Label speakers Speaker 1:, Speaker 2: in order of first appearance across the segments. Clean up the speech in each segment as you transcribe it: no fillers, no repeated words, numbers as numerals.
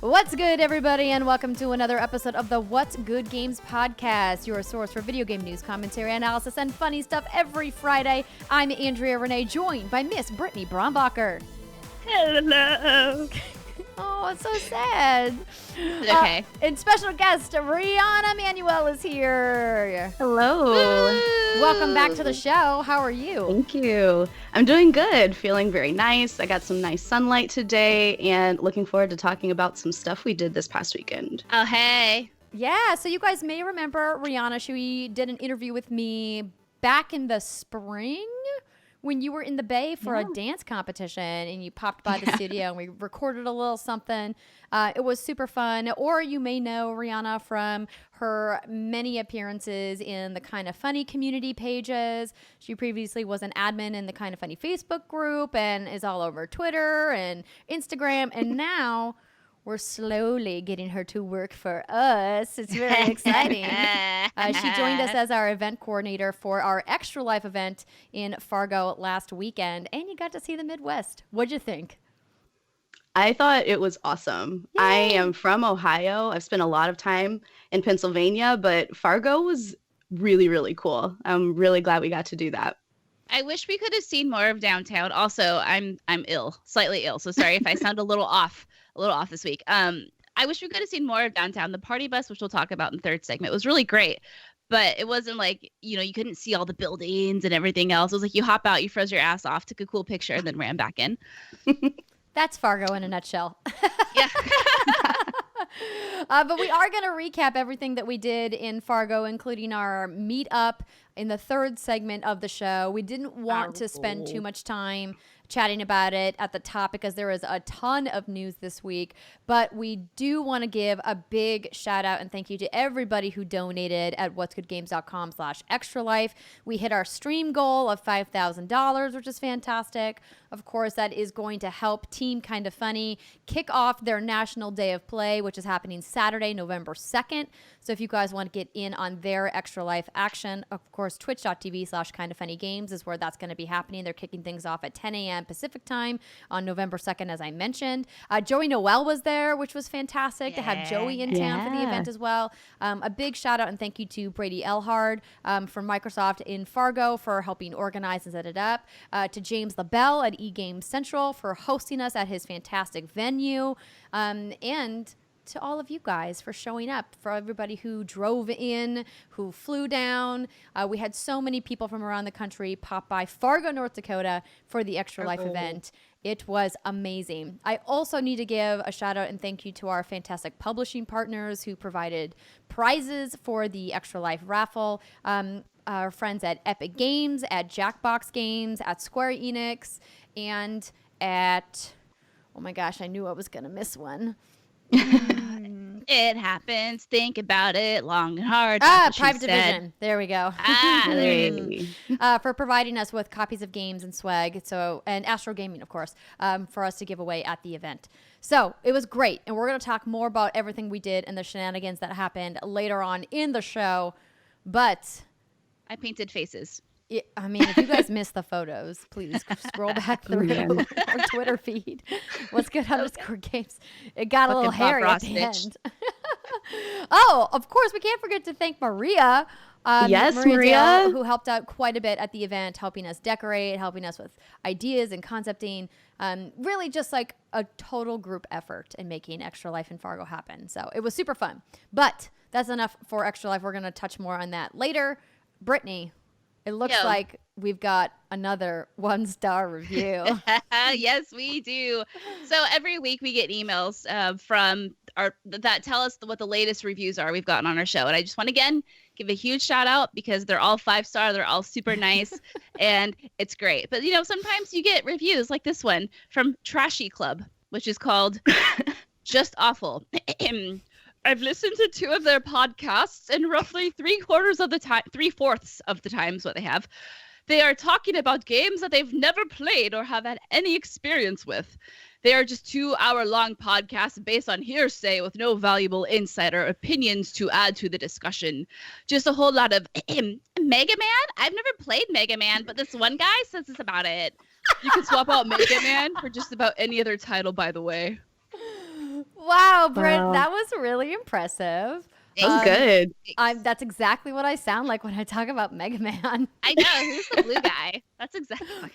Speaker 1: What's good, everybody, and welcome to another episode of the What's Good Games podcast, your source for video game news, commentary, analysis, and funny stuff every Friday. I'm Andrea Renee, joined by Miss Brittany Brombacher.
Speaker 2: Hello.
Speaker 1: Oh, it's so sad.
Speaker 2: Okay.
Speaker 1: And special guest, Riana Manuel is here.
Speaker 3: Hello.
Speaker 1: Woo! Welcome back to the show. How are you?
Speaker 3: Thank you. I'm doing good. Feeling very nice. I got some nice sunlight today and looking forward to talking about some stuff we did this past weekend.
Speaker 2: Oh, hey.
Speaker 1: Yeah, so you guys may remember Riana. She did an interview with me back in the spring when you were in the Bay for a dance competition and you popped by the studio and we recorded a little something. It was super fun. Or you may know Riana from her many appearances in the Kind of Funny community pages. She previously was an admin in the Kind of Funny Facebook group and is all over Twitter and Instagram. And now we're slowly getting her to work for us. It's really exciting. She joined us as our event coordinator for our Extra Life event in Fargo last weekend, and you got to see the Midwest. What'd you think?
Speaker 3: I thought it was awesome.
Speaker 1: Yay.
Speaker 3: I am from Ohio. I've spent a lot of time in Pennsylvania, but Fargo was really, really cool. I'm really glad we got to do that.
Speaker 2: I wish we could have seen more of downtown. Also, I'm ill, slightly ill. So sorry if I sound a little off this week. I wish we could have seen more of downtown. The party bus, which we'll talk about in the third segment, was really great. But it wasn't like, you couldn't see all the buildings and everything else. It was like you hop out, you froze your ass off, took a cool picture, and then ran back in.
Speaker 1: That's Fargo in a nutshell.
Speaker 2: Yeah.
Speaker 1: But we are going to recap everything that we did in Fargo, including our meetup in the third segment of the show. We didn't want to spend too much time chatting about it at the top because there is a ton of news this week, but we do want to give a big shout out and thank you to everybody who donated at whatsgoodgames.com/extralife. We hit our stream goal of $5,000, which is fantastic. Of course, that is going to help Team Kind of Funny kick off their National Day of Play, which is happening Saturday, November 2nd. So if you guys want to get in on their Extra Life action, of course, twitch.tv/kindoffunnygames is where that's going to be happening. They're kicking things off at 10 a.m. Pacific time on November 2nd, as I mentioned. Joey Noel was there, which was fantastic to have Joey in town for the event as well. A big shout out and thank you to Brady Elhard from Microsoft in Fargo for helping organize and set it up. To James LaBelle at eGames Central for hosting us at his fantastic venue. And to all of you guys for showing up, for everybody who drove in, who flew down. We had so many people from around the country pop by Fargo, North Dakota for the Extra Life event. It was amazing. I also need to give a shout out and thank you to our fantastic publishing partners who provided prizes for the Extra Life raffle. Our friends at Epic Games, at Jackbox Games, at Square Enix, and at, oh my gosh, I knew I was going to miss one.
Speaker 2: It happens. Think about it long and hard.
Speaker 1: Private Division. There we go.
Speaker 2: There you go.
Speaker 1: For providing us with copies of games and swag. And Astro Gaming, of course, for us to give away at the event. So it was great. And we're going to talk more about everything we did and the shenanigans that happened later on in the show. But
Speaker 2: I painted faces.
Speaker 1: I mean, if you guys missed the photos, please scroll back through our Twitter feed. What's good _games? It got a little hairy at the end. Oh, of course, we can't forget to thank Maria.
Speaker 3: Yes,
Speaker 1: Maria. Dale, who helped out quite a bit at the event, helping us decorate, helping us with ideas and concepting. Really just like a total group effort in making Extra Life in Fargo happen. So it was super fun. But that's enough for Extra Life. We're going to touch more on that later. Brittany, it looks like we've got another 1-star review.
Speaker 2: Yes, we do. So every week we get emails from that tell us what the latest reviews are we've gotten on our show. And I just want to, again, give a huge shout out because they're all 5-star. They're all super nice and it's great. But, sometimes you get reviews like this one from Trashy Club, which is called Just Awful. I've listened to 2 of their podcasts, and roughly 3/4 of the time, 3/4 of the times what they have, they are talking about games that they've never played or have had any experience with. They are just 2-hour-long podcasts based on hearsay with no valuable insight or opinions to add to the discussion. Just a whole lot of Mega Man? I've never played Mega Man, but this one guy says this about it. You can swap out Mega Man for just about any other title, by the way.
Speaker 1: Wow, Britt,
Speaker 3: Wow.
Speaker 1: that was really impressive.
Speaker 3: That was good.
Speaker 1: That's exactly what I sound like when I talk about Mega Man.
Speaker 2: I know. Who's the blue guy? That's exactly.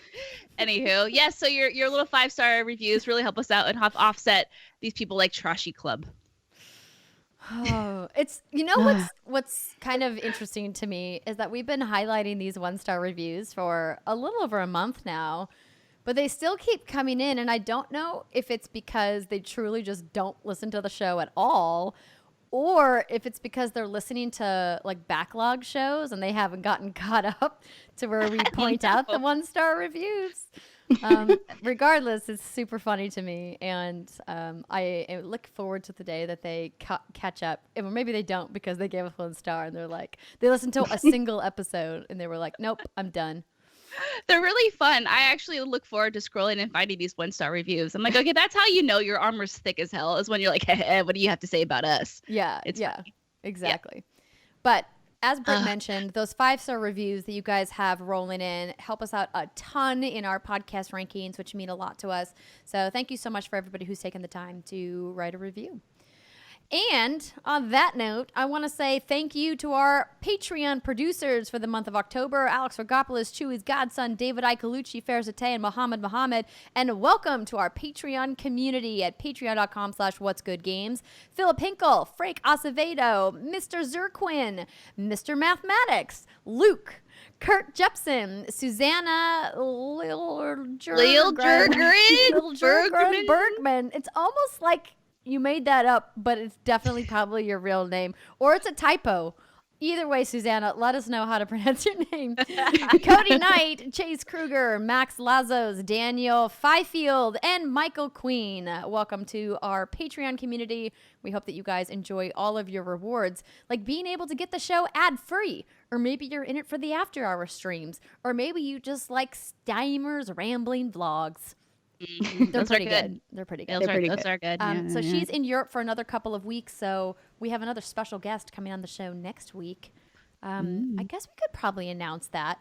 Speaker 2: Anywho, yes. So your little 5-star reviews really help us out and help offset these people like Trashy Club.
Speaker 1: Oh, it's what's kind of interesting to me is that we've been highlighting these 1-star reviews for a little over a month now, but they still keep coming in, and I don't know if it's because they truly just don't listen to the show at all, or if it's because they're listening to like backlog shows and they haven't gotten caught up to where we point out the 1-star reviews. Regardless, it's super funny to me, and I look forward to the day that they catch up. Or maybe they don't because they gave us 1 star and they're like, they listened to a single episode and they were like, nope, I'm done.
Speaker 2: They're really fun. I actually look forward to scrolling and finding these 1-star reviews. I'm like, okay, that's how you know your armor's thick as hell, is when you're like, hey, what do you have to say about us?
Speaker 1: Yeah,
Speaker 2: It's funny.
Speaker 1: exactly. Yeah. But as Britt mentioned, those 5-star reviews that you guys have rolling in help us out a ton in our podcast rankings, which mean a lot to us. So thank you so much for everybody who's taken the time to write a review. And on that note, I want to say thank you to our Patreon producers for the month of October: Alex Rigopulous, Chewy's Godson, David Iacolucci, Faris Attieh, and Mohammed Mohammed. And welcome to our Patreon community at patreon.com/whatsgoodgames. Philip Hinkle, Frank Acevedo, Mr. Zerquin, Mr. Mathematics, Luke, Kurt Jepson, Susanna Bergman. It's almost like you made that up, but it's definitely probably your real name, or it's a typo. Either way, Susanna, let us know how to pronounce your name. Cody Knight, Chase Kruger, Max Lazos, Daniel Fifield, and Michael Queen. Welcome to our Patreon community. We hope that you guys enjoy all of your rewards, like being able to get the show ad-free, or maybe you're in it for the after-hour streams, or maybe you just like Steimer's rambling vlogs. They're pretty good. They're pretty good.
Speaker 2: Those are good.
Speaker 1: So she's in Europe for another couple of weeks, so we have another special guest coming on the show next week. I guess we could probably announce that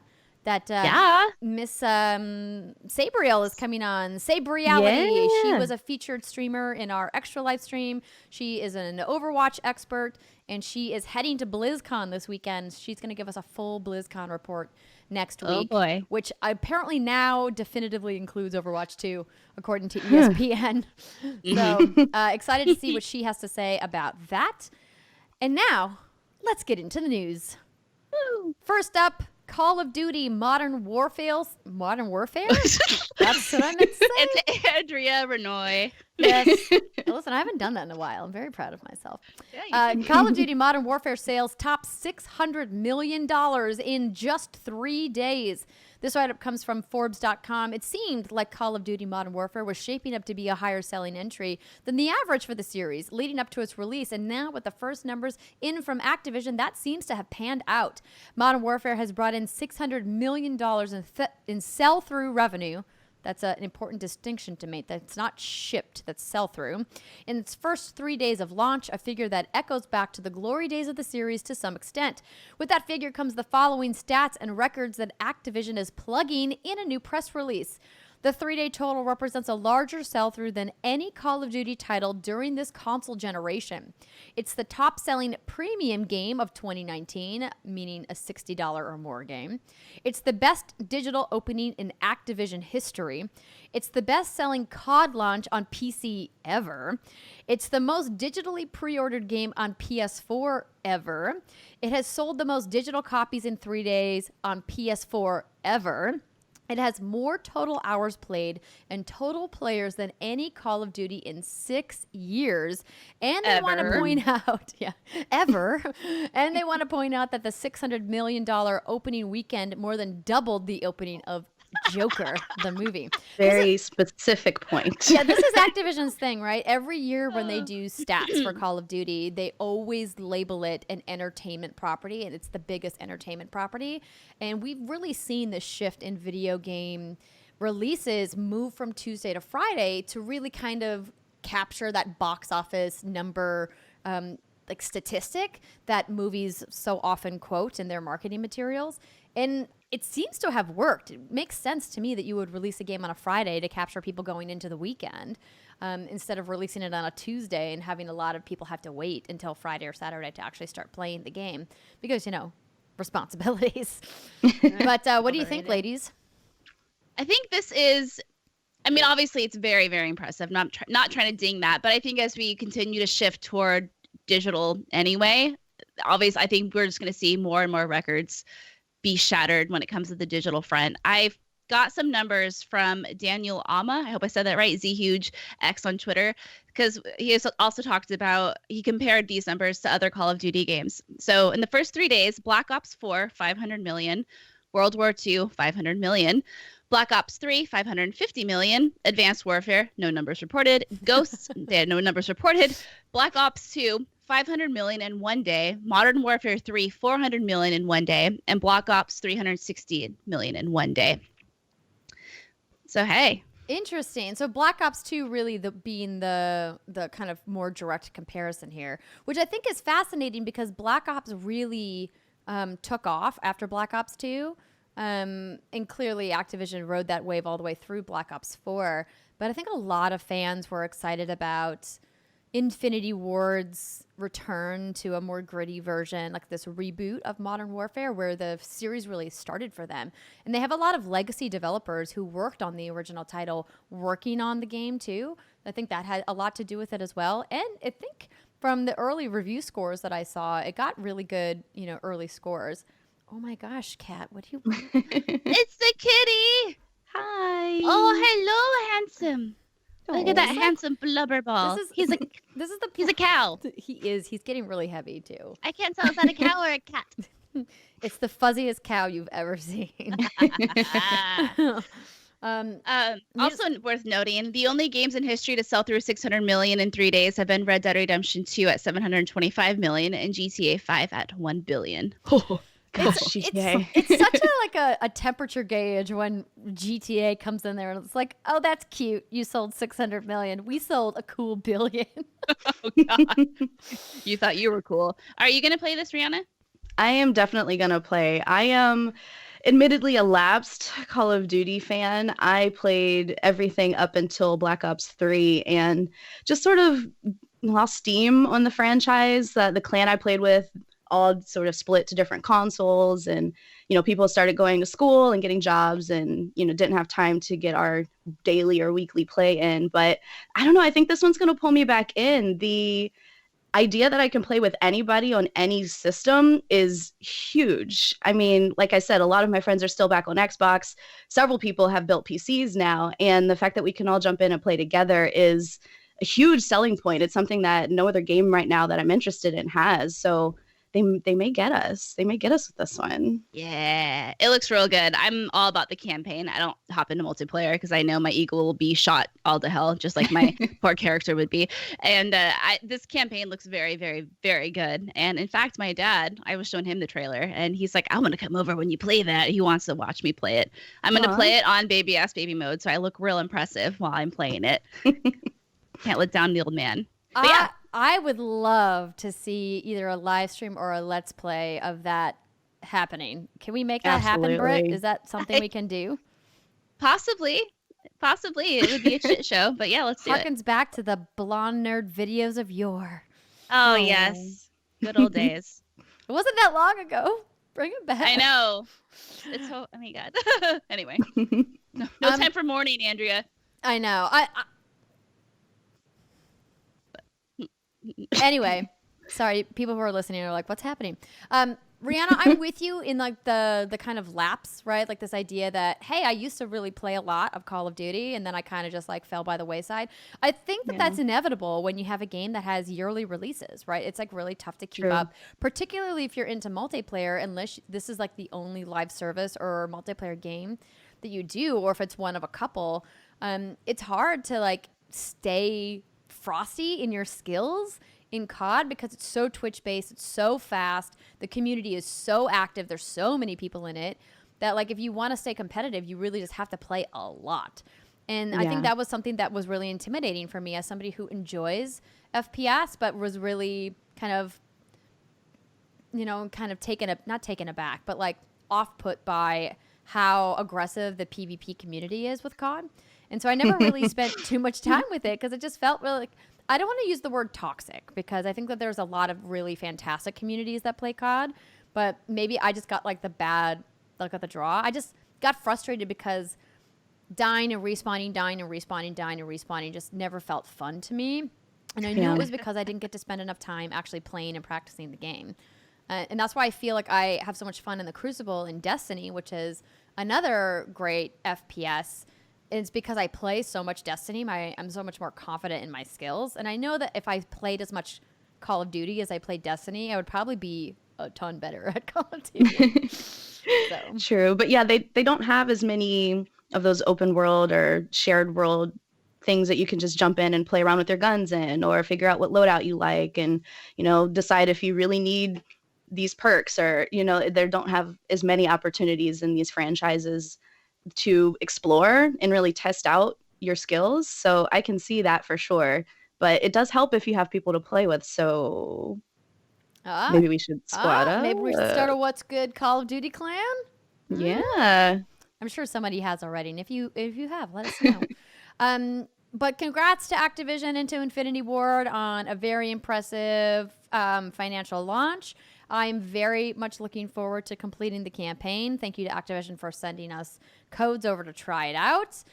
Speaker 1: Miss Sabriel is coming on. Sabriality.
Speaker 3: Yeah.
Speaker 1: She was a featured streamer in our extra live stream. She is an Overwatch expert, and she is heading to Blizzcon this weekend. She's going to give us a full Blizzcon report next week.
Speaker 2: Oh boy.
Speaker 1: Which apparently now definitively includes Overwatch 2, according to ESPN. So excited to see what she has to say about that. And now, let's get into the news.
Speaker 2: Woo.
Speaker 1: First up, Call of Duty Modern Warfare? That's what I meant to say.
Speaker 2: It's Andrea Renoy.
Speaker 1: Yes. Listen, I haven't done that in a while. I'm very proud of myself.
Speaker 2: Yeah,
Speaker 1: Call of Duty Modern Warfare sales top $600 million in just 3 days. This write-up comes from Forbes.com. It seemed like Call of Duty Modern Warfare was shaping up to be a higher selling entry than the average for the series leading up to its release. And now with the first numbers in from Activision, that seems to have panned out. Modern Warfare has brought in $600 million in sell-through revenue. That's an important distinction to make. That's not shipped, that's sell-through. In its first 3 days of launch, a figure that echoes back to the glory days of the series to some extent. With that figure comes the following stats and records that Activision is plugging in a new press release. The 3-day total represents a larger sell-through than any Call of Duty title during this console generation. It's the top-selling premium game of 2019, meaning a $60 or more game. It's the best digital opening in Activision history. It's the best-selling COD launch on PC ever. It's the most digitally pre-ordered game on PS4 ever. It has sold the most digital copies in 3 days on PS4 ever. It has more total hours played and total players than any Call of Duty in 6 years. And they want to point out, and they want to point out that the $600 million opening weekend more than doubled the opening of Joker, the movie.
Speaker 3: Very specific point.
Speaker 1: Yeah, this is Activision's thing, right? Every year when they do stats for Call of Duty, they always label it an entertainment property, and it's the biggest entertainment property. And we've really seen this shift in video game releases move from Tuesday to Friday to really kind of capture that box office number like statistic that movies so often quote in their marketing materials. And it seems to have worked. It makes sense to me that you would release a game on a Friday to capture people going into the weekend instead of releasing it on a Tuesday and having a lot of people have to wait until Friday or Saturday to actually start playing the game because, responsibilities. But what do you think, ladies?
Speaker 2: I think this is, I mean, obviously it's very, very impressive. Not trying to ding that, but I think as we continue to shift toward digital anyway, obviously I think we're just going to see more and more records be shattered when it comes to the digital front. I've got some numbers from Daniel Ama. I hope I said that right. Zhuge X on Twitter, because he has also talked about, he compared these numbers to other Call of Duty games. So in the first 3 days, Black Ops 4, 500 million, World War II, 500 million, Black Ops 3, 550 million, Advanced Warfare, no numbers reported, Ghosts, they had no numbers reported, Black Ops 2, 500 million in 1 day, Modern Warfare 3, 400 million in 1 day, and Black Ops 360 million in 1 day. So, hey.
Speaker 1: Interesting. So Black Ops 2 really being the kind of more direct comparison here, which I think is fascinating because Black Ops really took off after Black Ops 2. And clearly Activision rode that wave all the way through Black Ops 4. But I think a lot of fans were excited about Infinity Ward's return to a more gritty version, like this reboot of Modern Warfare where the series really started for them. And they have a lot of legacy developers who worked on the original title working on the game too. I think that had a lot to do with it as well. And I think from the early review scores that I saw, it got really good, early scores. Oh my gosh, Kat, what do you want?
Speaker 2: It's the kitty.
Speaker 3: Hi.
Speaker 2: Oh, hello, handsome. Look at that handsome blubber ball. He's a cow.
Speaker 1: He is. He's getting really heavy too.
Speaker 2: I can't tell, is that a cow or a cat?
Speaker 1: It's the fuzziest cow you've ever seen.
Speaker 2: Also worth noting, the only games in history to sell through 600 million in 3 days have been Red Dead Redemption 2 at 725 million and GTA 5 at 1 billion.
Speaker 3: Oh. Gosh,
Speaker 1: it's such a temperature gauge when GTA comes in there and it's like, oh, that's cute. You sold 600 million. We sold a cool billion.
Speaker 2: Oh, God. You thought you were cool. Are you going to play this, Rihanna?
Speaker 3: I am definitely going to play. I am admittedly a lapsed Call of Duty fan. I played everything up until Black Ops 3 and just sort of lost steam on the franchise. The clan I played with all sort of split to different consoles, and people started going to school and getting jobs and didn't have time to get our daily or weekly play in. But I don't know, I think this one's going to pull me back in. The idea that I can play with anybody on any system is huge. I mean, like I said, a lot of my friends are still back on Xbox. Several people have built PCs now, and the fact that we can all jump in and play together is a huge selling point. It's something that no other game right now that I'm interested in has. So they may get us. They may get us with this one.
Speaker 2: Yeah, it looks real good. I'm all about the campaign. I don't hop into multiplayer because I know my ego will be shot all to hell, just like my poor character would be. And this campaign looks very, very, very good. And in fact, my dad, I was showing him the trailer, and he's like, "I'm gonna come over when you play that." He wants to watch me play it. I'm gonna play it on baby ass baby mode, so I look real impressive while I'm playing it. Can't let down the old man. But yeah.
Speaker 1: I would love to see either a live stream or a let's play of that happening. Can we make that happen, Britt? Is that something we can do?
Speaker 2: Possibly. It would be a shit show, but yeah, let's do it.
Speaker 1: Harkens back to the blonde nerd videos of yore.
Speaker 2: Oh, yes. Good old days.
Speaker 1: It wasn't that long ago. Bring it back.
Speaker 2: I know. It's so, oh my God. Anyway. No time for mourning, Andrea.
Speaker 1: I know. Anyway, sorry, people who are listening are like, what's happening? Rihanna, I'm with you in like the kind of lapse, right? Like this idea that, hey, I used to really play a lot of Call of Duty and then I kind of just like fell by the wayside. I think that that's inevitable when you have a game that has yearly releases, right? It's like really tough to keep up, particularly if you're into multiplayer, unless this is like the only live service or multiplayer game that you do, or if it's one of a couple. It's hard to like stay frosty in your skills in COD because it's so Twitch based, it's so fast, the community is so active, there's so many people in it that like if you want to stay competitive, you really just have to play a lot. And I think that was something that was really intimidating for me as somebody who enjoys FPS but was really kind of taken, not taken aback, but like off put by how aggressive the PvP community is with COD. And so I never really spent too much time with it because it just felt really like, I don't want to use the word toxic because I think that there's a lot of really fantastic communities that play COD, but maybe I just got like the bad luck of the draw. I just got frustrated because dying and respawning just never felt fun to me. And I knew it was because I didn't get to spend enough time actually playing and practicing the game. And that's why I feel like I have so much fun in the Crucible and Destiny, which is another great FPS. It's because I play so much Destiny. I'm so much more confident in my skills. And I know that if I played as much Call of Duty as I played Destiny, I would probably be a ton better at Call of Duty. So.
Speaker 3: True. But yeah, they don't have as many of those open world or shared world things that you can just jump in and play around with your guns in, or figure out what loadout you like and, decide if you really need these perks, or, they don't have as many opportunities in these franchises to explore and really test out your skills. So I can see that for sure, but it does help if you have people to play with. So maybe we should squad up.
Speaker 1: Maybe we should start a What's Good Call of Duty clan.
Speaker 3: Yeah.
Speaker 1: I'm sure somebody has already. And if you have, let us know. But congrats to Activision and to Infinity Ward on a very impressive financial launch. I'm very much looking forward to completing the campaign. Thank you to Activision for sending us codes over to try it out.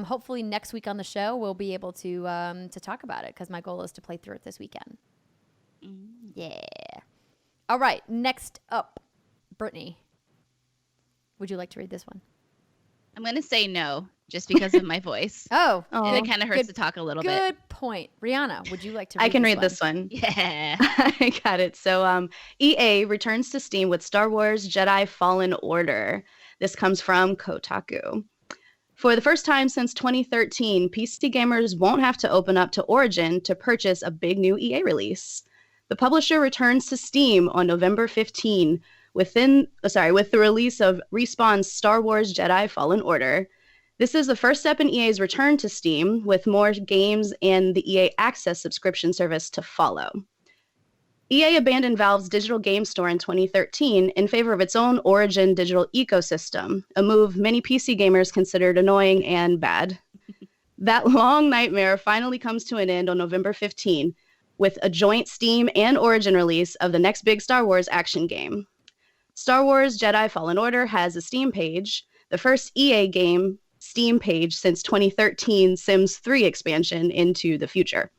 Speaker 1: Hopefully next week on the show, we'll be able to talk about it because my goal is to play through it this weekend. Yeah. All right. Next up, Brittany. Would you like to read this one?
Speaker 2: I'm going to say no, just because of my voice.
Speaker 1: Oh.
Speaker 2: And it kind of hurts to talk a little bit.
Speaker 1: Good point. Rihanna, would you like to read
Speaker 3: I can read this one.
Speaker 2: Yeah.
Speaker 3: I got it. So EA returns to Steam with Star Wars Jedi Fallen Order. This comes from Kotaku. For the first time since 2013, PC gamers won't have to open up to Origin to purchase a big new EA release. The publisher returns to Steam on November 15 with the release of Respawn's Star Wars Jedi Fallen Order. This is the first step in EA's return to Steam, with more games and the EA Access subscription service to follow. EA abandoned Valve's digital game store in 2013 in favor of its own Origin digital ecosystem, a move many PC gamers considered annoying and bad. That long nightmare finally comes to an end on November 15, with a joint Steam and Origin release of the next big Star Wars action game. Star Wars Jedi Fallen Order has a Steam page, the first EA game Steam page since 2013 Sims 3 expansion Into the Future.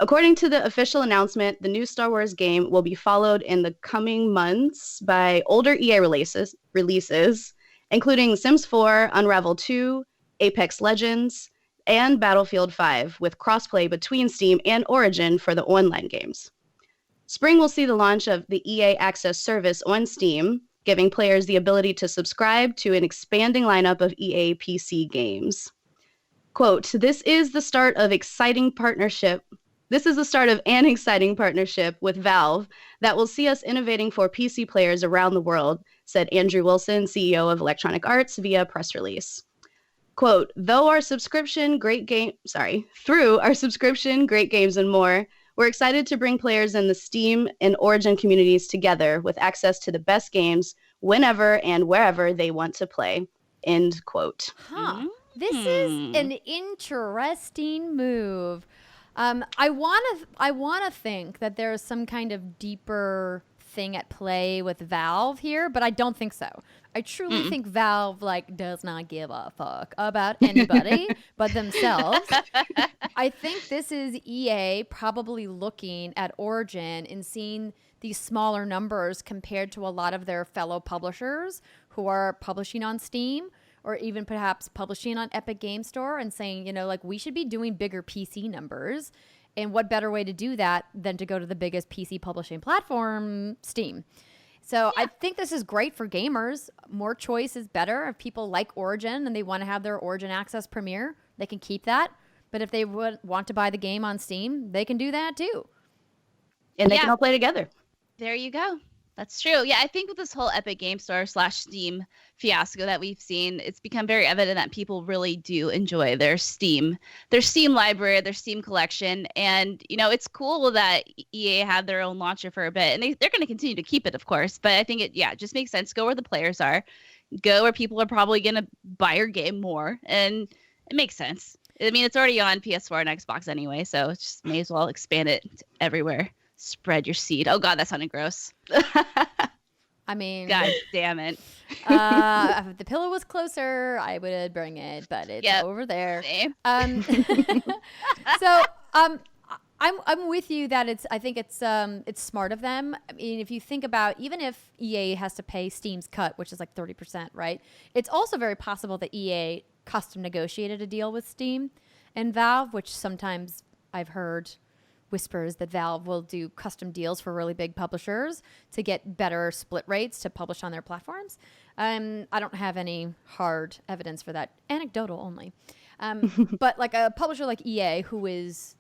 Speaker 3: According to the official announcement, the new Star Wars game will be followed in the coming months by older EA releases, including Sims 4, Unravel 2, Apex Legends, and Battlefield 5, with crossplay between Steam and Origin for the online games. Spring will see the launch of the EA Access service on Steam, giving players the ability to subscribe to an expanding lineup of EA PC games. Quote, This is the start of an exciting partnership with Valve that will see us innovating for PC players around the world, said Andrew Wilson, CEO of Electronic Arts, via press release. Quote, through our subscription, great games and more, we're excited to bring players in the Steam and Origin communities together with access to the best games whenever and wherever they want to play. End quote.
Speaker 1: Huh. This is an interesting move. I want to think that there's some kind of deeper thing at play with Valve here, but I don't think so. I truly think Valve does not give a fuck about anybody but themselves. I think this is EA probably looking at Origin and seeing these smaller numbers compared to a lot of their fellow publishers who are publishing on Steam or even perhaps publishing on Epic Game Store and saying, we should be doing bigger PC numbers. And what better way to do that than to go to the biggest PC publishing platform, Steam? So I think this is great for gamers. More choice is better. If people like Origin and they want to have their Origin Access premiere, they can keep that. But if they want to buy the game on Steam, they can do that too.
Speaker 3: And they can all play together.
Speaker 2: There you go. That's true. Yeah, I think with this whole Epic Game Store / Steam fiasco that we've seen, it's become very evident that people really do enjoy their Steam library, their Steam collection. And, it's cool that EA had their own launcher for a bit. And they're going to continue to keep it, of course. But I think it just makes sense. Go where the players are. Go where people are probably going to buy your game more. And it makes sense. I mean, it's already on PS4 and Xbox anyway, so it just may as well expand it everywhere. Spread your seed. Oh God, that sounded gross.
Speaker 1: I mean,
Speaker 2: God damn it.
Speaker 1: If the pillow was closer, I would bring it, but it's over there. So, I'm with you that I think it's smart of them. I mean, if you think about, even if EA has to pay Steam's cut, which is like 30%, right? It's also very possible that EA custom negotiated a deal with Steam and Valve, which sometimes I've heard whispers that Valve will do custom deals for really big publishers to get better split rates to publish on their platforms. I don't have any hard evidence for that, anecdotal only. But like a publisher like EA, who is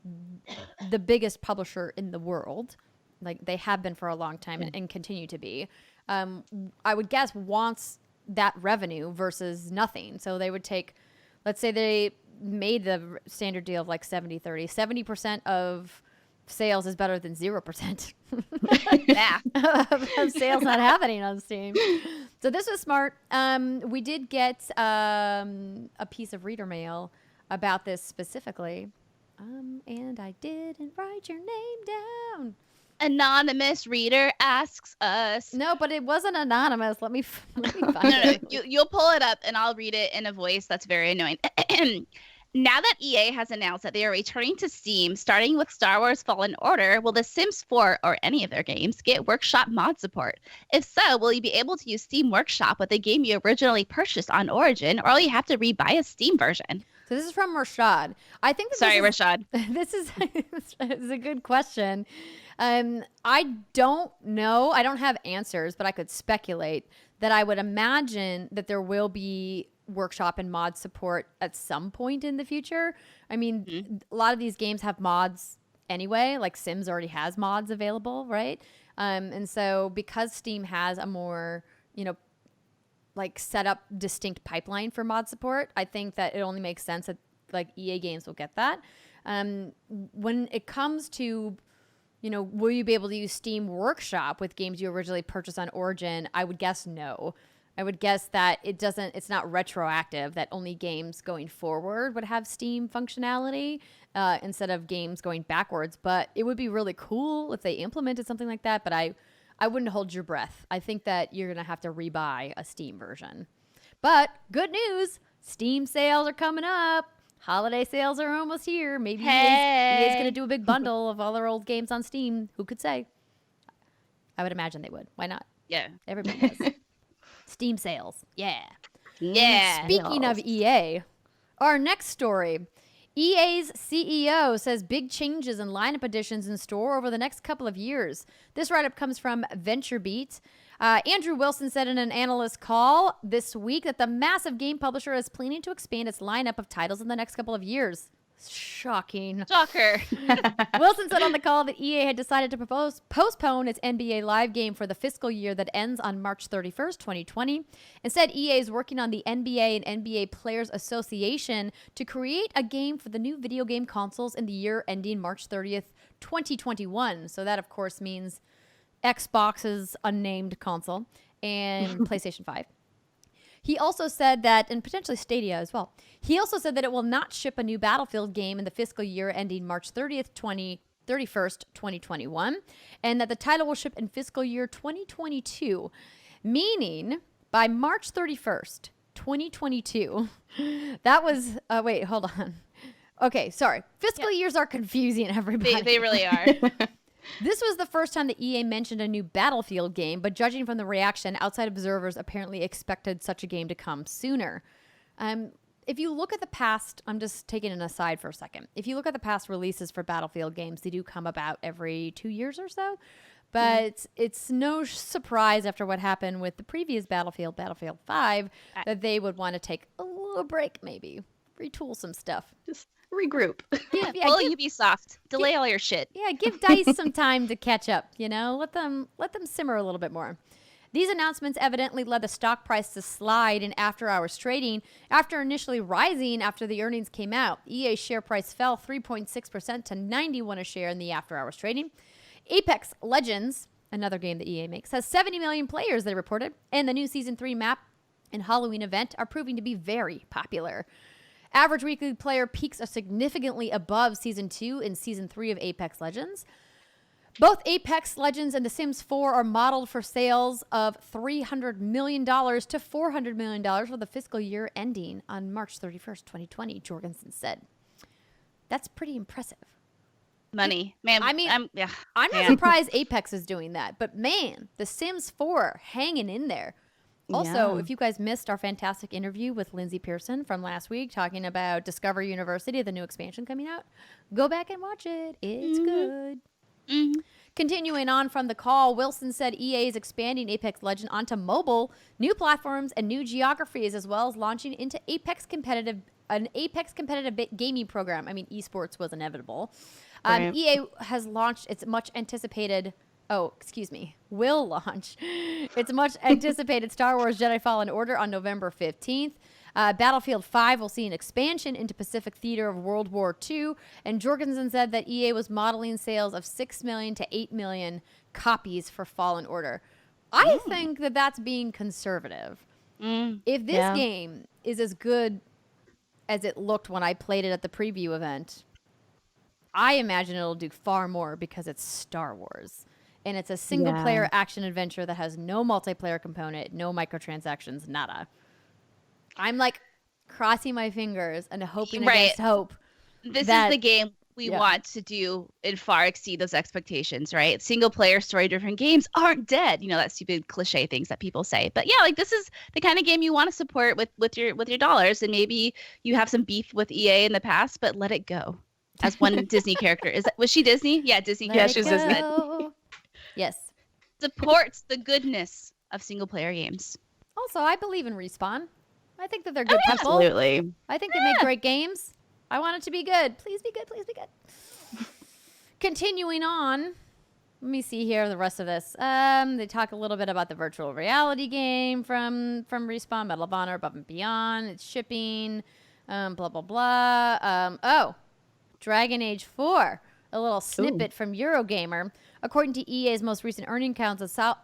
Speaker 1: the biggest publisher in the world, like they have been for a long time and continue to be, I would guess wants that revenue versus nothing. So they would take, let's say they made the standard deal of like 70-30. 70% of sales is better than 0% of sales not happening on Steam. So this was smart. We did get a piece of reader mail about this specifically, and I didn't write your name down.
Speaker 2: Anonymous reader asks us.
Speaker 1: No, but it wasn't anonymous. Let me find
Speaker 2: it. You'll pull it up, and I'll read it in a voice that's very annoying. Now that EA has announced that they are returning to Steam, starting with Star Wars Fallen Order, will The Sims 4 or any of their games get Workshop mod support? If so, will you be able to use Steam Workshop with a game you originally purchased on Origin, or will you have to rebuy a Steam version?
Speaker 1: So this is from Rashad. I think
Speaker 2: Rashad.
Speaker 1: This is a good question. I don't know. I don't have answers, but I could speculate that I would imagine that there will be Workshop and mod support at some point in the future. I mean, a lot of these games have mods anyway, like Sims already has mods available, right? And so because Steam has a more, like set up distinct pipeline for mod support, I think that it only makes sense that like EA games will get that. When it comes to, will you be able to use Steam Workshop with games you originally purchased on Origin? I would guess no. I would guess that it's not retroactive, that only games going forward would have Steam functionality instead of games going backwards. But it would be really cool if they implemented something like that. But I wouldn't hold your breath. I think that you're going to have to rebuy a Steam version. But good news, Steam sales are coming up. Holiday sales are almost here. Maybe EA's going to do a big bundle of all their old games on Steam. Who could say? I would imagine they would. Why not?
Speaker 2: Yeah.
Speaker 1: Everybody does. Steam sales. Yeah.
Speaker 2: Yeah.
Speaker 1: Speaking of EA, our next story. EA's CEO says big changes and lineup additions in store over the next couple of years. This write-up comes from VentureBeat. Andrew Wilson said in an analyst call this week that the massive game publisher is planning to expand its lineup of titles in the next couple of years. Shocking.
Speaker 2: Shocker.
Speaker 1: Wilson said on the call that EA had decided to postpone its NBA Live game for the fiscal year that ends on March 31st, 2020. Instead, EA is working on the NBA and NBA Players Association to create a game for the new video game consoles in the year ending March 30th, 2021. So that, of course, means Xbox's unnamed console and PlayStation 5. He also said that, and potentially Stadia as well, he also said that it will not ship a new Battlefield game in the fiscal year ending March 31st, 2021, and that the title will ship in fiscal year 2022, meaning by March 31st, 2022, that was, wait, hold on. Okay, sorry. Fiscal years are confusing, everybody.
Speaker 2: They really are.
Speaker 1: This was the first time that EA mentioned a new Battlefield game, but judging from the reaction, outside observers apparently expected such a game to come sooner. If you look at the past, I'm just taking an aside for a second. If you look at the past releases for Battlefield games, they do come about every 2 years or so. But it's no surprise after what happened with the previous Battlefield 5, that they would want to take a little break maybe. retool some stuff.
Speaker 3: Just regroup.
Speaker 2: Pull Ubisoft. Delay all your shit.
Speaker 1: Yeah, give DICE some time to catch up, Let them simmer a little bit more. These announcements evidently led the stock price to slide in after-hours trading after initially rising after the earnings came out. EA's share price fell 3.6% to 91 a share in the after-hours trading. Apex Legends, another game that EA makes, has 70 million players, they reported, and the new Season 3 map and Halloween event are proving to be very popular. Average weekly player peaks are significantly above Season 2 and Season 3 of Apex Legends. Both Apex Legends and The Sims 4 are modeled for sales of $300 million to $400 million for the fiscal year ending on March 31st, 2020, Jorgensen said. That's pretty impressive.
Speaker 2: Money. Man,
Speaker 1: I mean, I'm not surprised Apex is doing that, but man, The Sims 4 hanging in there. Also, if you guys missed our fantastic interview with Lindsay Pearson from last week talking about Discover University, the new expansion coming out, go back and watch it. It's good. Mm-hmm. Continuing on from the call, Wilson said EA is expanding Apex Legends onto mobile, new platforms, and new geographies, as well as launching into an Apex competitive gaming program. I mean, esports was inevitable. Right. EA has launched its will launch its much anticipated Star Wars Jedi Fallen Order on November 15th. Battlefield 5 will see an expansion into Pacific Theater of World War II, and Jorgensen said that EA was modeling sales of 6 million to 8 million copies for Fallen Order. I think that that's being conservative. If this game is as good as it looked when I played it at the preview event, I imagine it'll do far more because it's Star Wars. And it's a single-player action adventure that has no multiplayer component, no microtransactions, nada. I'm like crossing my fingers and hoping against hope.
Speaker 2: This is the game we want to do and far exceed those expectations, right? Single-player story-driven games aren't dead. That stupid cliche things that people say. But yeah, like this is the kind of game you want to support with your dollars. And maybe you have some beef with EA in the past, but let it go. As one Disney character, was she Disney? Yeah, Disney.
Speaker 3: Yeah, she's Disney.
Speaker 1: Yes.
Speaker 2: Supports the goodness of single-player games.
Speaker 1: Also, I believe in Respawn. I think that they're good people.
Speaker 3: Absolutely.
Speaker 1: I think they make great games. I want it to be good. Please be good. Please be good. Continuing on. Let me see here the rest of this. They talk a little bit about the virtual reality game from Respawn, Medal of Honor, Above and Beyond. It's shipping. Blah, blah, blah. Dragon Age 4. A little snippet from Eurogamer. According to EA's most recent earning counts it sounds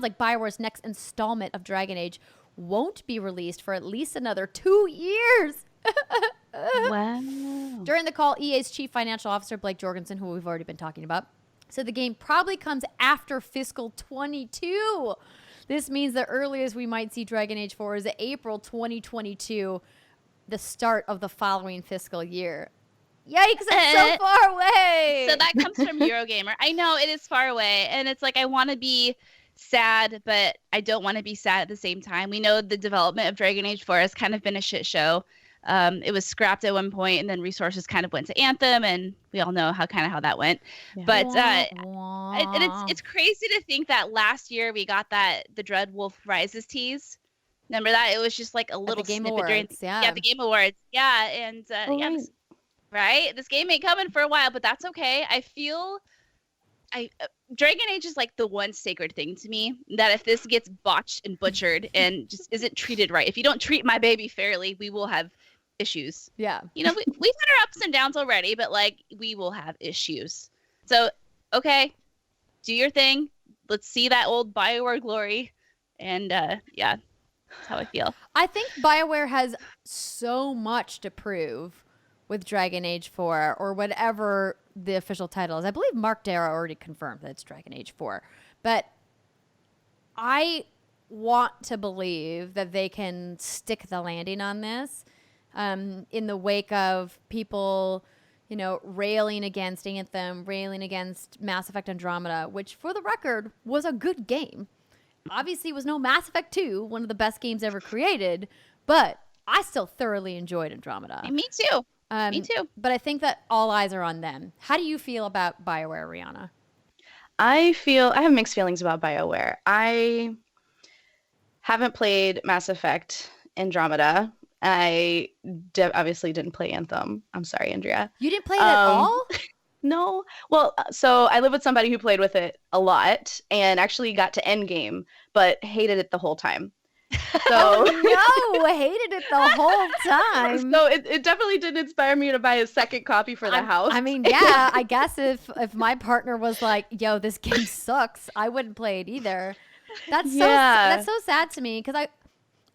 Speaker 1: like BioWare's next installment of Dragon Age won't be released for at least another 2 years.
Speaker 3: Wow.
Speaker 1: During the call, EA's chief financial officer, Blake Jorgensen, who we've already been talking about, said the game probably comes after fiscal 22. This means the earliest we might see Dragon Age 4 is April 2022, the start of the following fiscal year. Yikes, it's so far away.
Speaker 2: So that comes from Eurogamer. I know it is far away, and it's like I want to be sad, but I don't want to be sad at the same time. We know the development of Dragon Age 4 has kind of been a shit show. It was scrapped at one point, and then resources kind of went to Anthem, and we all know how that went. Yeah. But it's crazy to think that last year we got the Dreadwolf Rises tease. Remember that? It was just like a little snippet during the Game Awards. Yeah, and right? This game ain't coming for a while, but that's okay. I feel Dragon Age is like the one sacred thing to me that if this gets botched and butchered and just isn't treated right, if you don't treat my baby fairly, we will have issues.
Speaker 1: Yeah.
Speaker 2: We've had our ups and downs already, but like we will have issues. So, okay, do your thing. Let's see that old BioWare glory. And that's how I feel.
Speaker 1: I think BioWare has so much to prove with Dragon Age 4 or whatever the official title is. I believe Mark Darrah already confirmed that it's Dragon Age 4. But I want to believe that they can stick the landing on this in the wake of people, railing against Anthem, railing against Mass Effect Andromeda, which for the record was a good game. Obviously it was no Mass Effect 2, one of the best games ever created, but I still thoroughly enjoyed Andromeda.
Speaker 2: Me too. Me too.
Speaker 1: But I think that all eyes are on them. How do you feel about BioWare, Rihanna?
Speaker 3: I have mixed feelings about BioWare. I haven't played Mass Effect Andromeda, I obviously didn't play Anthem. I'm sorry, Andrea.
Speaker 1: You didn't play it at all?
Speaker 3: No. Well, so I live with somebody who played with it a lot and actually got to end game, but hated it the whole time. So
Speaker 1: no, hated it the whole time.
Speaker 3: So it definitely did inspire me to buy a second copy for the house.
Speaker 1: I mean, yeah, I guess if my partner was like, "Yo, this game sucks," I wouldn't play it either. That's so sad to me because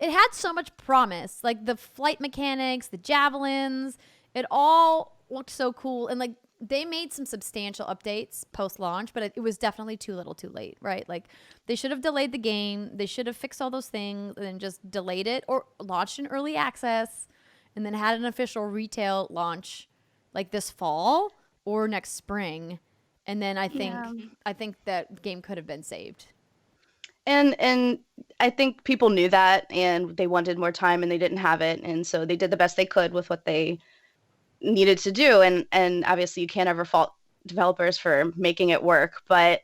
Speaker 1: it had so much promise, like the flight mechanics, the javelins, it all looked so cool, and like they made some substantial updates post-launch, but it was definitely too little too late, right? Like they should have delayed the game. They should have fixed all those things and then just delayed it or launched in early access and then had an official retail launch like this fall or next spring. And then I think that game could have been saved.
Speaker 3: And I think people knew that and they wanted more time and they didn't have it. And so they did the best they could with what they needed to do, and obviously you can't ever fault developers for making it work, but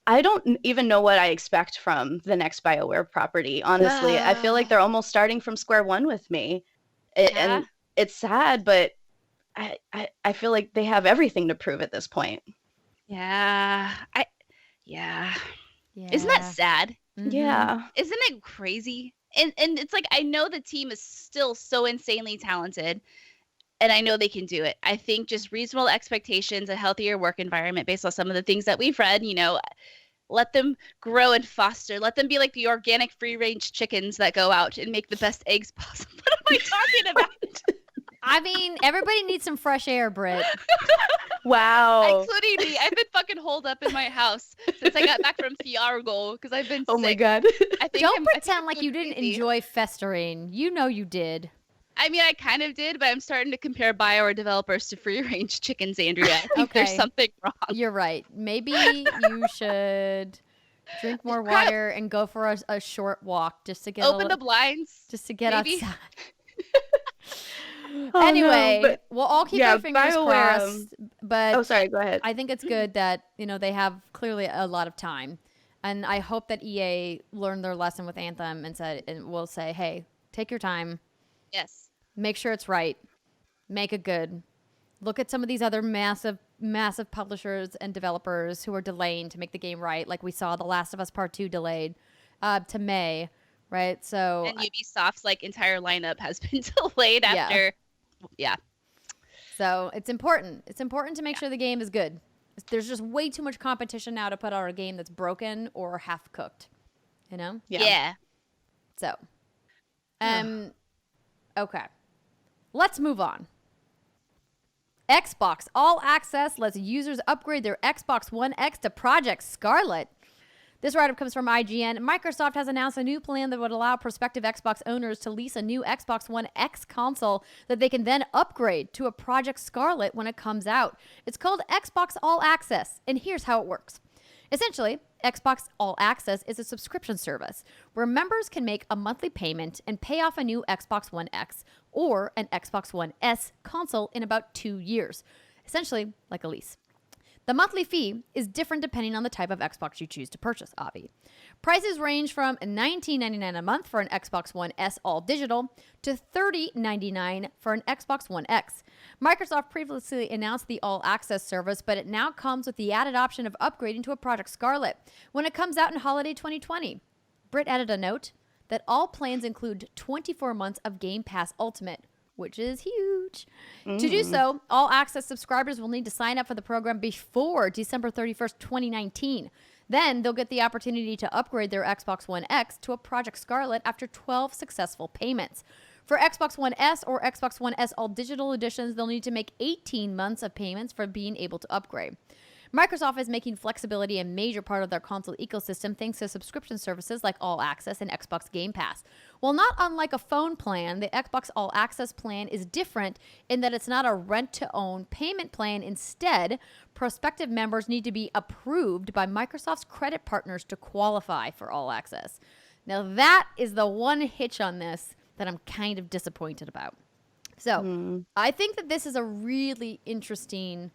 Speaker 3: I don't even know what I expect from the next BioWare property, honestly. I feel like they're almost starting from square one with me, and it's sad, but I feel like they have everything to prove at this point.
Speaker 2: Yeah. Isn't that sad?
Speaker 1: Mm-hmm.
Speaker 3: Yeah.
Speaker 2: Isn't it crazy? And it's like, I know the team is still so insanely talented, and I know they can do it. I think just reasonable expectations, a healthier work environment based on some of the things that we've read, let them grow and foster. Let them be like the organic free-range chickens that go out and make the best eggs possible. What am I talking about?
Speaker 1: I mean, everybody needs some fresh air, Britt.
Speaker 3: Wow.
Speaker 2: Including me. I've been fucking holed up in my house since I got back from Fiii-argo because I've been sick.
Speaker 3: Oh my God.
Speaker 1: Don't pretend like you didn't enjoy festering. You know you did.
Speaker 2: I mean, I kind of did, but I'm starting to compare BioWare developers to free-range chickens, Andrea. I think there's something wrong.
Speaker 1: You're right. Maybe you should drink more water and go for a short walk just to get
Speaker 2: open the blinds.
Speaker 1: Just to get outside.
Speaker 3: Oh,
Speaker 1: anyway,
Speaker 3: no,
Speaker 1: we'll all keep our fingers crossed. But
Speaker 3: sorry, go ahead.
Speaker 1: I think it's good that they have clearly a lot of time, and I hope that EA learned their lesson with Anthem and will say, hey, take your time.
Speaker 2: Yes.
Speaker 1: Make sure it's right. Make it good. Look at some of these other massive publishers and developers who are delaying to make the game right. Like we saw The Last of Us Part 2 delayed to May, right? So
Speaker 2: and Ubisoft's entire lineup has been delayed after. Yeah.
Speaker 1: So it's important. It's important to make sure the game is good. There's just way too much competition now to put out a game that's broken or half cooked.
Speaker 2: Yeah.
Speaker 1: So, okay. Let's move on. Xbox All Access lets users upgrade their Xbox One X to Project Scarlet. This write-up comes from IGN. Microsoft has announced a new plan that would allow prospective Xbox owners to lease a new Xbox One X console that they can then upgrade to a Project Scarlet when it comes out. It's called Xbox All Access, and here's how it works. Essentially, Xbox All Access is a subscription service where members can make a monthly payment and pay off a new Xbox One X or an Xbox One S console in about 2 years, essentially like a lease. The monthly fee is different depending on the type of Xbox you choose to purchase, Avi. Prices range from $19.99 a month for an Xbox One S all digital to $30.99 for an Xbox One X. Microsoft previously announced the All Access service, but it now comes with the added option of upgrading to a Project Scarlet when it comes out in holiday 2020. Britt added a note that all plans include 24 months of Game Pass Ultimate, which is huge. To do so, All Access subscribers will need to sign up for the program before December 31st, 2019. Then they'll get the opportunity to upgrade their Xbox One X to a Project Scarlet after 12 successful payments. For Xbox One S or Xbox One S All Digital Editions, they'll need to make 18 months of payments for being able to upgrade. Microsoft is making flexibility a major part of their console ecosystem thanks to subscription services like All Access and Xbox Game Pass. While not unlike a phone plan, the Xbox All Access plan is different in that it's not a rent-to-own payment plan. Instead, prospective members need to be approved by Microsoft's credit partners to qualify for All Access. Now, that is the one hitch on this that I'm kind of disappointed about. So, I think that this is a really interesting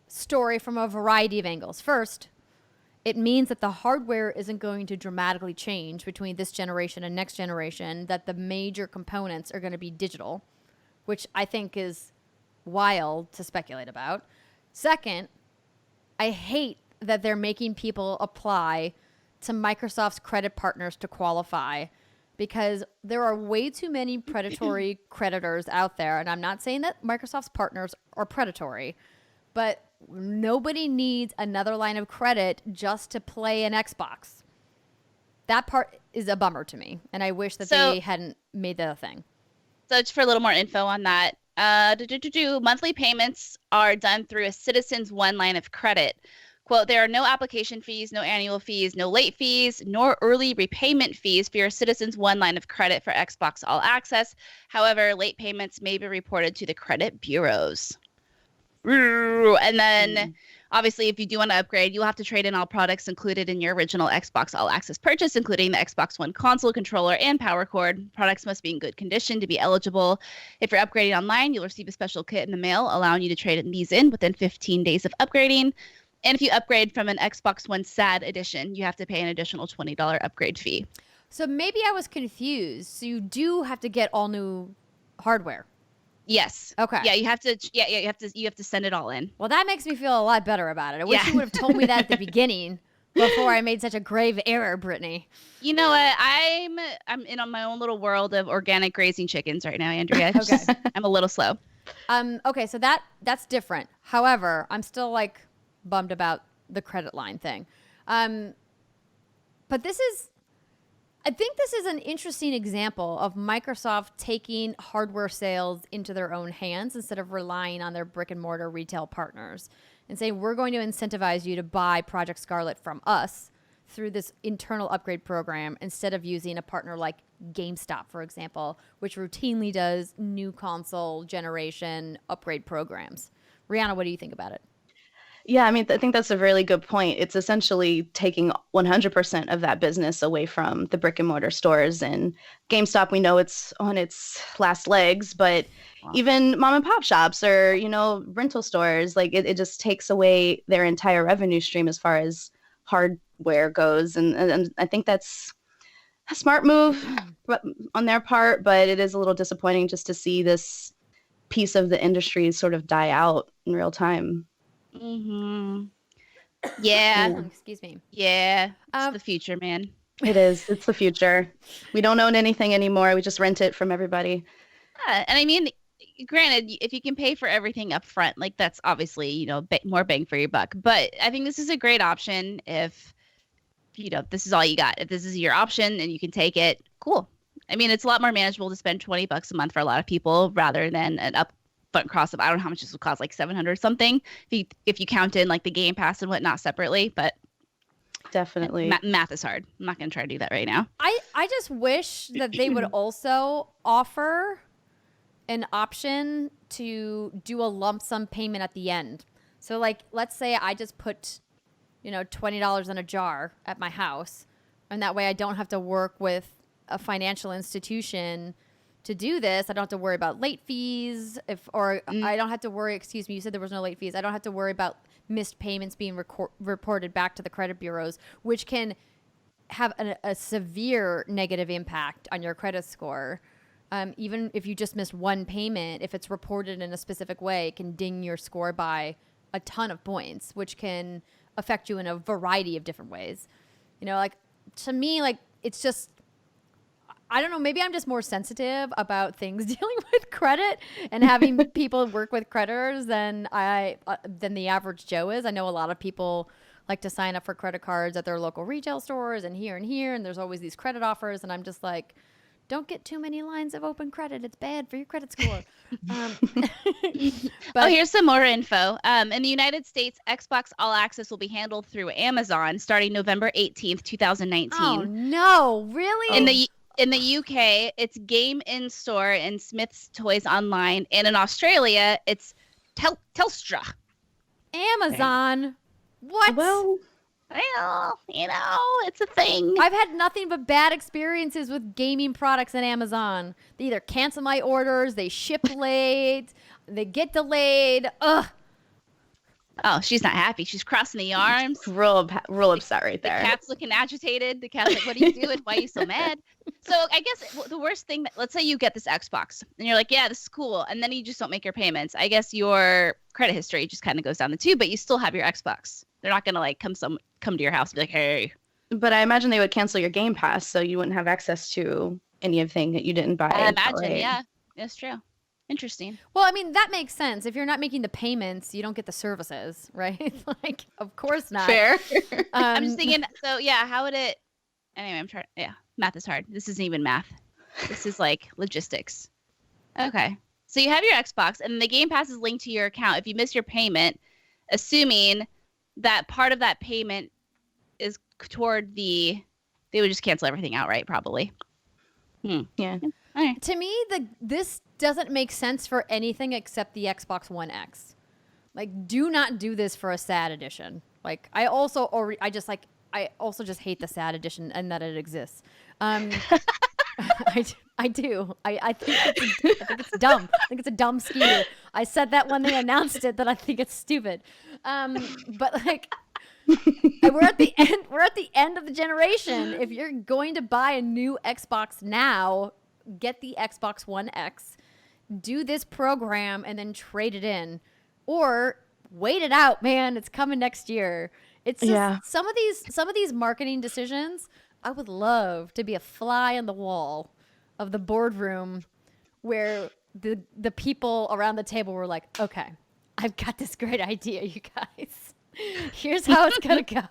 Speaker 1: story from a variety of angles. First, it means that the hardware isn't going to dramatically change between this generation and next generation, that the major components are going to be digital, which I think is wild to speculate about. Second, I hate that they're making people apply to Microsoft's credit partners to qualify, because there are way too many predatory creditors out there. And I'm not saying that Microsoft's partners are predatory, but nobody needs another line of credit just to play an Xbox. That part is a bummer to me, and I wish that they hadn't made that a thing.
Speaker 2: So just for a little more info on that, monthly payments are done through a Citizens One line of credit. Quote, there are no application fees, no annual fees, no late fees, nor early repayment fees for your Citizens One line of credit for Xbox All Access. However, late payments may be reported to the credit bureaus. And then, obviously, if you do want to upgrade, you'll have to trade in all products included in your original Xbox All Access purchase, including the Xbox One console, controller, and power cord. Products must be in good condition to be eligible. If you're upgrading online, you'll receive a special kit in the mail, allowing you to trade these in within 15 days of upgrading. And if you upgrade from an Xbox One SAD edition, you have to pay an additional $20 upgrade fee.
Speaker 1: So maybe I was confused. So you do have to get all new hardware.
Speaker 2: Yes.
Speaker 1: Okay.
Speaker 2: Yeah, you have to. Yeah, you have to send it all in.
Speaker 1: Well, that makes me feel a lot better about it. I wish you would have told me that at the beginning before I made such a grave error, Brittany.
Speaker 2: You know what? I'm in on my own little world of organic grazing chickens right now, Andrea.
Speaker 1: Okay.
Speaker 2: I'm a little slow.
Speaker 1: Okay, so that's different. However, I'm still like bummed about the credit line thing. But I think this is an interesting example of Microsoft taking hardware sales into their own hands instead of relying on their brick and mortar retail partners and saying, we're going to incentivize you to buy Project Scarlet from us through this internal upgrade program instead of using a partner like GameStop, for example, which routinely does new console generation upgrade programs. Rihanna, what do you think about it?
Speaker 3: Yeah, I mean, I think that's a really good point. It's essentially taking 100% of that business away from the brick and mortar stores. And GameStop, we know it's on its last legs, but even mom and pop shops or, rental stores, like it just takes away their entire revenue stream as far as hardware goes. And I think that's a smart move on their part, but it is a little disappointing just to see this piece of the industry sort of die out in real time.
Speaker 2: Mm-hmm. Yeah.
Speaker 1: Excuse me.
Speaker 2: Yeah. It's the future, man.
Speaker 3: It is. It's the future. We don't own anything anymore. We just rent it from everybody.
Speaker 2: And I mean, granted, if you can pay for everything up front, like that's obviously, more bang for your buck. But I think this is a great option if, this is all you got. If this is your option and you can take it, cool. I mean, it's a lot more manageable to spend $20 a month for a lot of people rather than an upfront cost of, I don't know how much this would cost, like $700 something if you count in like the Game Pass and whatnot separately. But
Speaker 3: definitely
Speaker 2: math is hard. I'm not going to try to do that right now.
Speaker 1: I just wish that they would also offer an option to do a lump sum payment at the end. So like, let's say I just put, $20 in a jar at my house, and that way I don't have to work with a financial institution to do this. I don't have to worry about late fees I don't have to worry, excuse me, you said there was no late fees. I don't have to worry about missed payments being reported back to the credit bureaus, which can have a severe negative impact on your credit score. Even if you just missed one payment, if it's reported in a specific way, it can ding your score by a ton of points, which can affect you in a variety of different ways. To me, it's just, I don't know, maybe I'm just more sensitive about things dealing with credit and having people work with creditors than the average Joe is. I know a lot of people like to sign up for credit cards at their local retail stores and here, and there's always these credit offers, and I'm just like, don't get too many lines of open credit. It's bad for your credit score.
Speaker 2: But here's some more info. In the United States, Xbox All Access will be handled through Amazon starting November 18th, 2019.
Speaker 1: Oh, no. Really?
Speaker 2: In the UK, it's Game in Store and Smith's Toys Online. And in Australia, it's Telstra.
Speaker 1: Amazon? What?
Speaker 3: Well,
Speaker 2: it's a thing.
Speaker 1: I've had nothing but bad experiences with gaming products on Amazon. They either cancel my orders, they ship late, they get delayed. Ugh.
Speaker 2: Oh, she's not happy. She's crossing the arms.
Speaker 3: Real upset right there.
Speaker 2: The cat's looking agitated. The cat's like, what are you doing? Why are you so mad? So I guess the worst thing, let's say you get this Xbox and you're like, yeah, this is cool. And then you just don't make your payments. I guess your credit history just kind of goes down the tube, but you still have your Xbox. They're not going to like come to your house and be like, hey.
Speaker 3: But I imagine they would cancel your Game Pass, so you wouldn't have access to anything that you didn't buy.
Speaker 2: I imagine, yeah. That's true. Interesting.
Speaker 1: Well, I mean, that makes sense. If you're not making the payments, you don't get the services, right? Like, of course not.
Speaker 3: Fair.
Speaker 2: I'm just thinking, so yeah, how would it, anyway, I'm trying, yeah, math is hard. This isn't even math. This is like logistics. Okay. So you have your Xbox and the Game Pass is linked to your account. If you miss your payment, assuming that part of that payment is toward they would just cancel everything outright, probably.
Speaker 3: Yeah.
Speaker 2: All right.
Speaker 1: To me, this doesn't make sense for anything except the Xbox One X. Like, do not do this for a sad edition. Like, I also just hate the sad edition and that it exists. I do. I think it's dumb. I think it's a dumb scheme. I said that when they announced it, that I think it's stupid. But like, we're at the end. We're at the end of the generation. If you're going to buy a new Xbox now, get the Xbox One X, do this program, and then trade it in, or wait it out, man. It's coming next year. It's just, some of these marketing decisions. I would love to be a fly on the wall of the boardroom where the people around the table were like, okay, I've got this great idea, you guys. Here's how it's gonna go.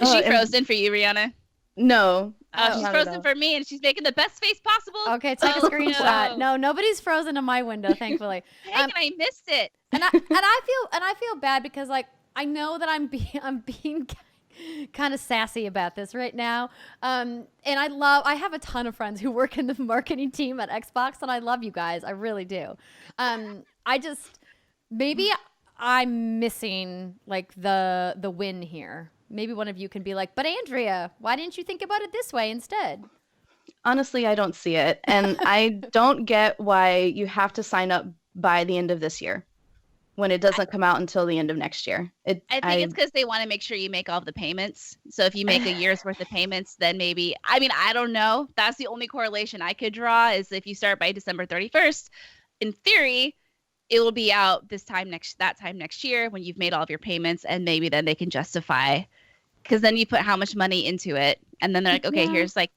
Speaker 2: Is she frozen for you, Rihanna?
Speaker 3: No.
Speaker 2: She's frozen for me, and she's making the best face possible.
Speaker 1: Okay, take a screenshot. No, nobody's frozen in my window, thankfully.
Speaker 2: Dang, I missed it.
Speaker 1: And I feel bad because like I know that I'm being kind of sassy about this right now. And I have a ton of friends who work in the marketing team at Xbox, and I love you guys. I really do. Maybe I'm missing like the win here. Maybe one of you can be like, but Andrea, why didn't you think about it this way instead?
Speaker 3: Honestly, I don't see it. And I don't get why you have to sign up by the end of this year when it doesn't come out until the end of next year.
Speaker 2: I think it's because they want to make sure you make all the payments. So if you make a year's worth of payments, then maybe, I mean, I don't know. That's the only correlation I could draw is if you start by December 31st, in theory, it will be out that time next year when you've made all of your payments, and maybe then they can justify, because then you put how much money into it, and then they're like, okay, here's like,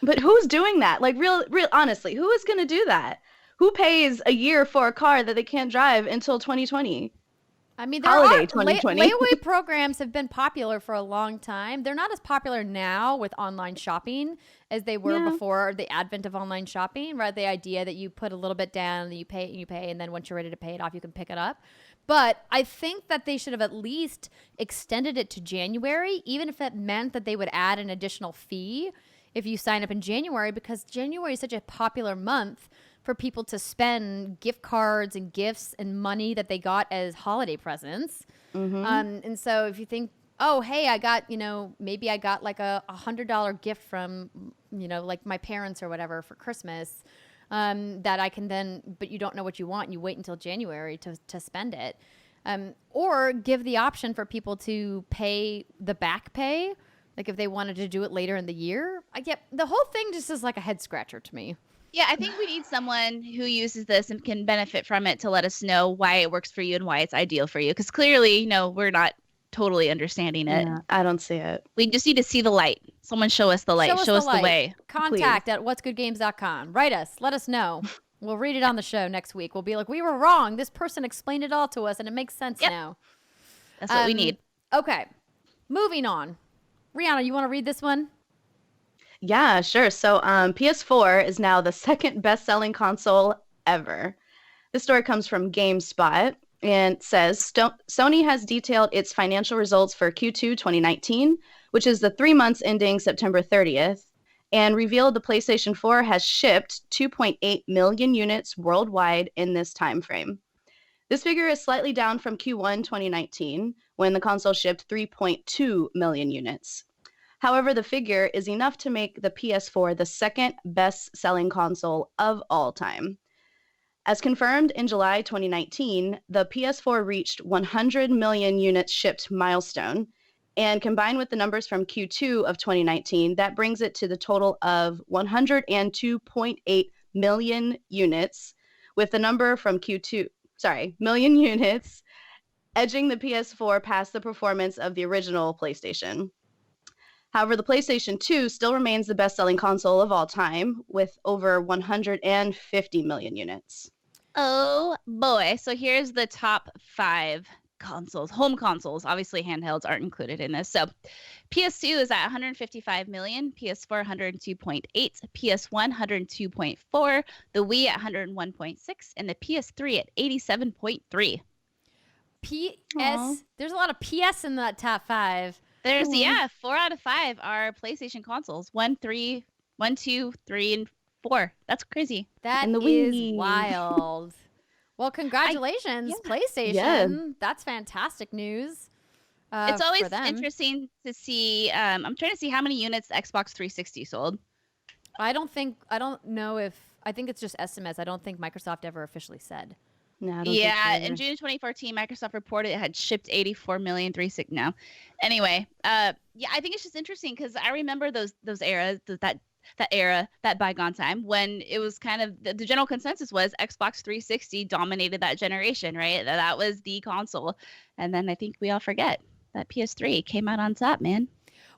Speaker 3: but who's doing that? Like, real, honestly, who is going to do that? Who pays a year for a car that they can't drive until 2020?
Speaker 1: I mean,
Speaker 3: holiday 2020.
Speaker 1: Layaway programs have been popular for a long time. They're not as popular now with online shopping as they were before the advent of online shopping, right? The idea that you put a little bit down, and you pay, and then once you're ready to pay it off, you can pick it up. But I think that they should have at least extended it to January, even if it meant that they would add an additional fee if you sign up in January, because January is such a popular month for people to spend gift cards and gifts and money that they got as holiday presents. Mm-hmm. And so if you think, oh, hey, I got, maybe I got like a $100 gift from, like my parents or whatever for Christmas, that I can then, but you don't know what you want and you wait until January to spend it. Or give the option for people to pay the back pay, like if they wanted to do it later in the year. The whole thing just is like a head scratcher to me.
Speaker 2: Yeah, I think we need someone who uses this and can benefit from it to let us know why it works for you and why it's ideal for you. Because clearly, we're not totally understanding it.
Speaker 3: Yeah, I don't see it.
Speaker 2: We just need to see the light. Someone show us the light. Show us the way.
Speaker 1: Contact at whatsgoodgames.com. Write us. Let us know. We'll read it on the show next week. We'll be like, we were wrong. This person explained it all to us, and it makes sense now.
Speaker 2: That's what we need.
Speaker 1: Okay. Moving on. Rihanna, you want to read this one?
Speaker 3: Yeah, sure. So PS4 is now the second best-selling console ever. This story comes from GameSpot and says Sony has detailed its financial results for Q2 2019, which is the 3 months ending September 30th, and revealed the PlayStation 4 has shipped 2.8 million units worldwide in this time frame. This figure is slightly down from Q1 2019, when the console shipped 3.2 million units. However, the figure is enough to make the PS4 the second best-selling console of all time. As confirmed in July 2019, the PS4 reached 100 million units shipped milestone. And combined with the numbers from Q2 of 2019, that brings it to the total of 102.8 million units, with the number from million units, edging the PS4 past the performance of the original PlayStation. However, the PlayStation 2 still remains the best-selling console of all time, with over 150 million units.
Speaker 2: Oh boy. So here's the top 5 consoles, home consoles. Obviously, handhelds aren't included in this. So PS2 is at 155 million, PS4 102.8, PS1 102.4, the Wii at 101.6, and the PS3 at 87.3.
Speaker 1: There's a lot of PS in that top 5.
Speaker 2: There's 4 out of 5 are PlayStation consoles. 1, 2, 3, and 4. That's crazy.
Speaker 1: That is wild. Well, congratulations, PlayStation. Yeah. That's fantastic news.
Speaker 2: It's always interesting to see. I'm trying to see how many units the Xbox 360 sold.
Speaker 1: I think it's just estimates. I don't think Microsoft ever officially said.
Speaker 2: No, I don't think so either. In June 2014, Microsoft reported it had shipped 84 million 360. No, anyway, I think it's just interesting because I remember those eras, that bygone time when it was kind of the general consensus was Xbox 360 dominated that generation, right? That was the console, and then I think we all forget that PS3 came out on top, man.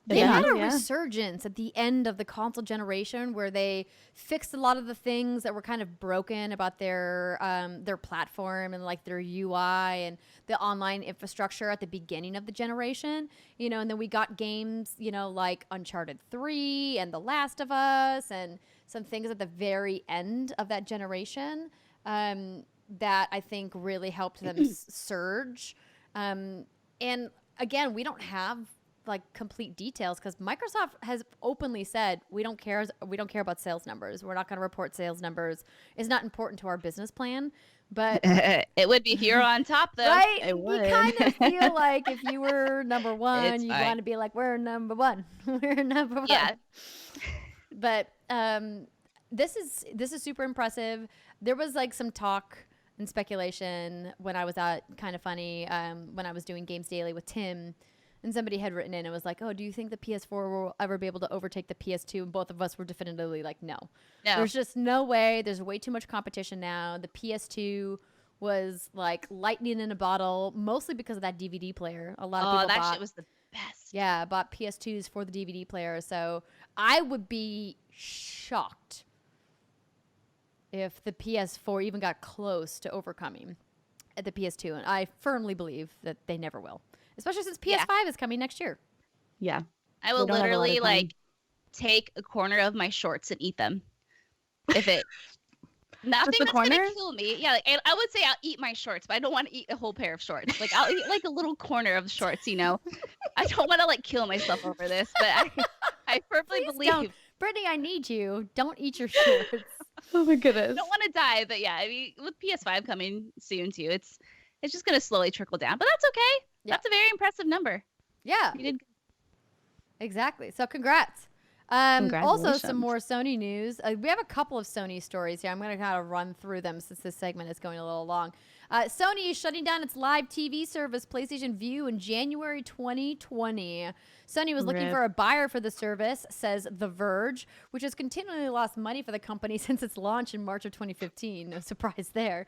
Speaker 1: They had a resurgence at the end of the console generation where they fixed a lot of the things that were kind of broken about their platform and like their UI and the online infrastructure at the beginning of the generation, and then we got games, like Uncharted 3 and The Last of Us and some things at the very end of that generation that I think really helped them surge. And again, we don't have like complete details because Microsoft has openly said we don't care about sales numbers. We're not going to report sales numbers. It's not important to our business plan. But
Speaker 2: it would be if you're on top, though.
Speaker 1: Right? It would. You kind of feel like if you were number one, you'd want to be like, we're number one. We're number one. Yeah. But this is super impressive. There was like some talk and speculation when I was at Kind of Funny when I was doing Games Daily with Tim. And somebody had written in and was like, oh, do you think the PS4 will ever be able to overtake the PS2? And both of us were definitively like, no. There's just no way. There's way too much competition now. The PS2 was like lightning in a bottle, mostly because of that DVD player. A lot of people
Speaker 2: shit was the best.
Speaker 1: Yeah, bought PS2s for the DVD player. So I would be shocked if the PS4 even got close to overcoming at the PS2. And I firmly believe that they never will. Especially since PS5 is coming next year.
Speaker 3: Yeah.
Speaker 2: I will literally like take a corner of my shorts and eat them. If it nothing that's gonna kill me. Yeah, like, I would say I'll eat my shorts, but I don't want to eat a whole pair of shorts. Like I'll eat like a little corner of shorts, I don't want to like kill myself over this, but I firmly believe.
Speaker 1: Don't. Brittany, I need you. Don't eat your shorts.
Speaker 3: Oh my goodness.
Speaker 2: I don't want to die, but yeah, I mean with PS5 coming soon too, it's just gonna slowly trickle down. But that's okay. Yeah. That's a very impressive number.
Speaker 1: Yeah. You did. Exactly. So congrats. Also, some more Sony news. We have a couple of Sony stories here. I'm going to kind of run through them since this segment is going a little long. Sony is shutting down its live TV service, PlayStation Vue, in January 2020. Sony was looking for a buyer for the service, says The Verge, which has continually lost money for the company since its launch in March of 2015. No surprise there.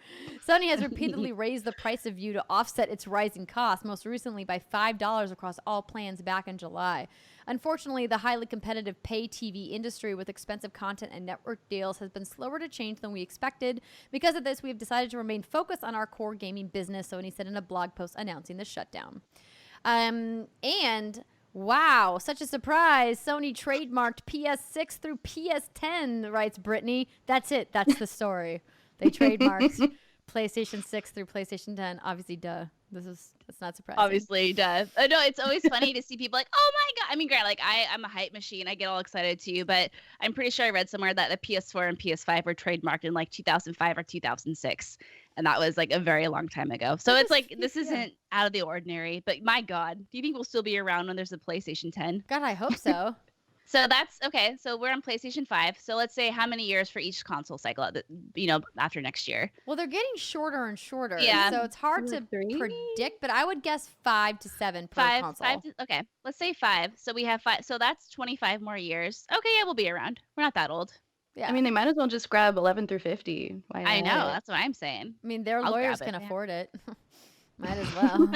Speaker 1: Sony has repeatedly raised the price of Vue to offset its rising costs, most recently by $5 across all plans back in July. Unfortunately, the highly competitive pay TV industry with expensive content and network deals has been slower to change than we expected. Because of this, we have decided to remain focused on our core gaming business, Sony said in a blog post announcing the shutdown. And wow, such a surprise. Sony trademarked PS6 through PS10, writes Brittany. That's it. That's the story. They trademarked PlayStation 6 through PlayStation 10. Obviously, duh. It's not surprising.
Speaker 2: Obviously, duh. No, it's always funny to see people like, oh my God. I mean, Grant, like I'm a hype machine. I get all excited too, but I'm pretty sure I read somewhere that the PS4 and PS5 were trademarked in like 2005 or 2006. And that was like a very long time ago. So it's like, this isn't out of the ordinary, but my God, do you think we'll still be around when there's a PlayStation 10?
Speaker 1: God, I hope so.
Speaker 2: So that's okay. So we're on PlayStation 5. So let's say how many years for each console cycle, after next year.
Speaker 1: Well, they're getting shorter and shorter.
Speaker 2: Yeah.
Speaker 1: So it's hard to
Speaker 3: 3?
Speaker 1: predict, but I would guess 5 to 7 per console.
Speaker 2: Okay. Let's say 5. So we have 5. So that's 25 more years. Okay, yeah, we'll be around. We're not that old.
Speaker 1: Yeah.
Speaker 3: I mean, they might as well just grab 11 through 50. Why
Speaker 2: I know.
Speaker 3: not?
Speaker 2: That's what I'm saying.
Speaker 1: I mean, their
Speaker 2: I'll
Speaker 1: lawyers
Speaker 2: grab it,
Speaker 1: can
Speaker 2: yeah.
Speaker 1: afford it. Might as well.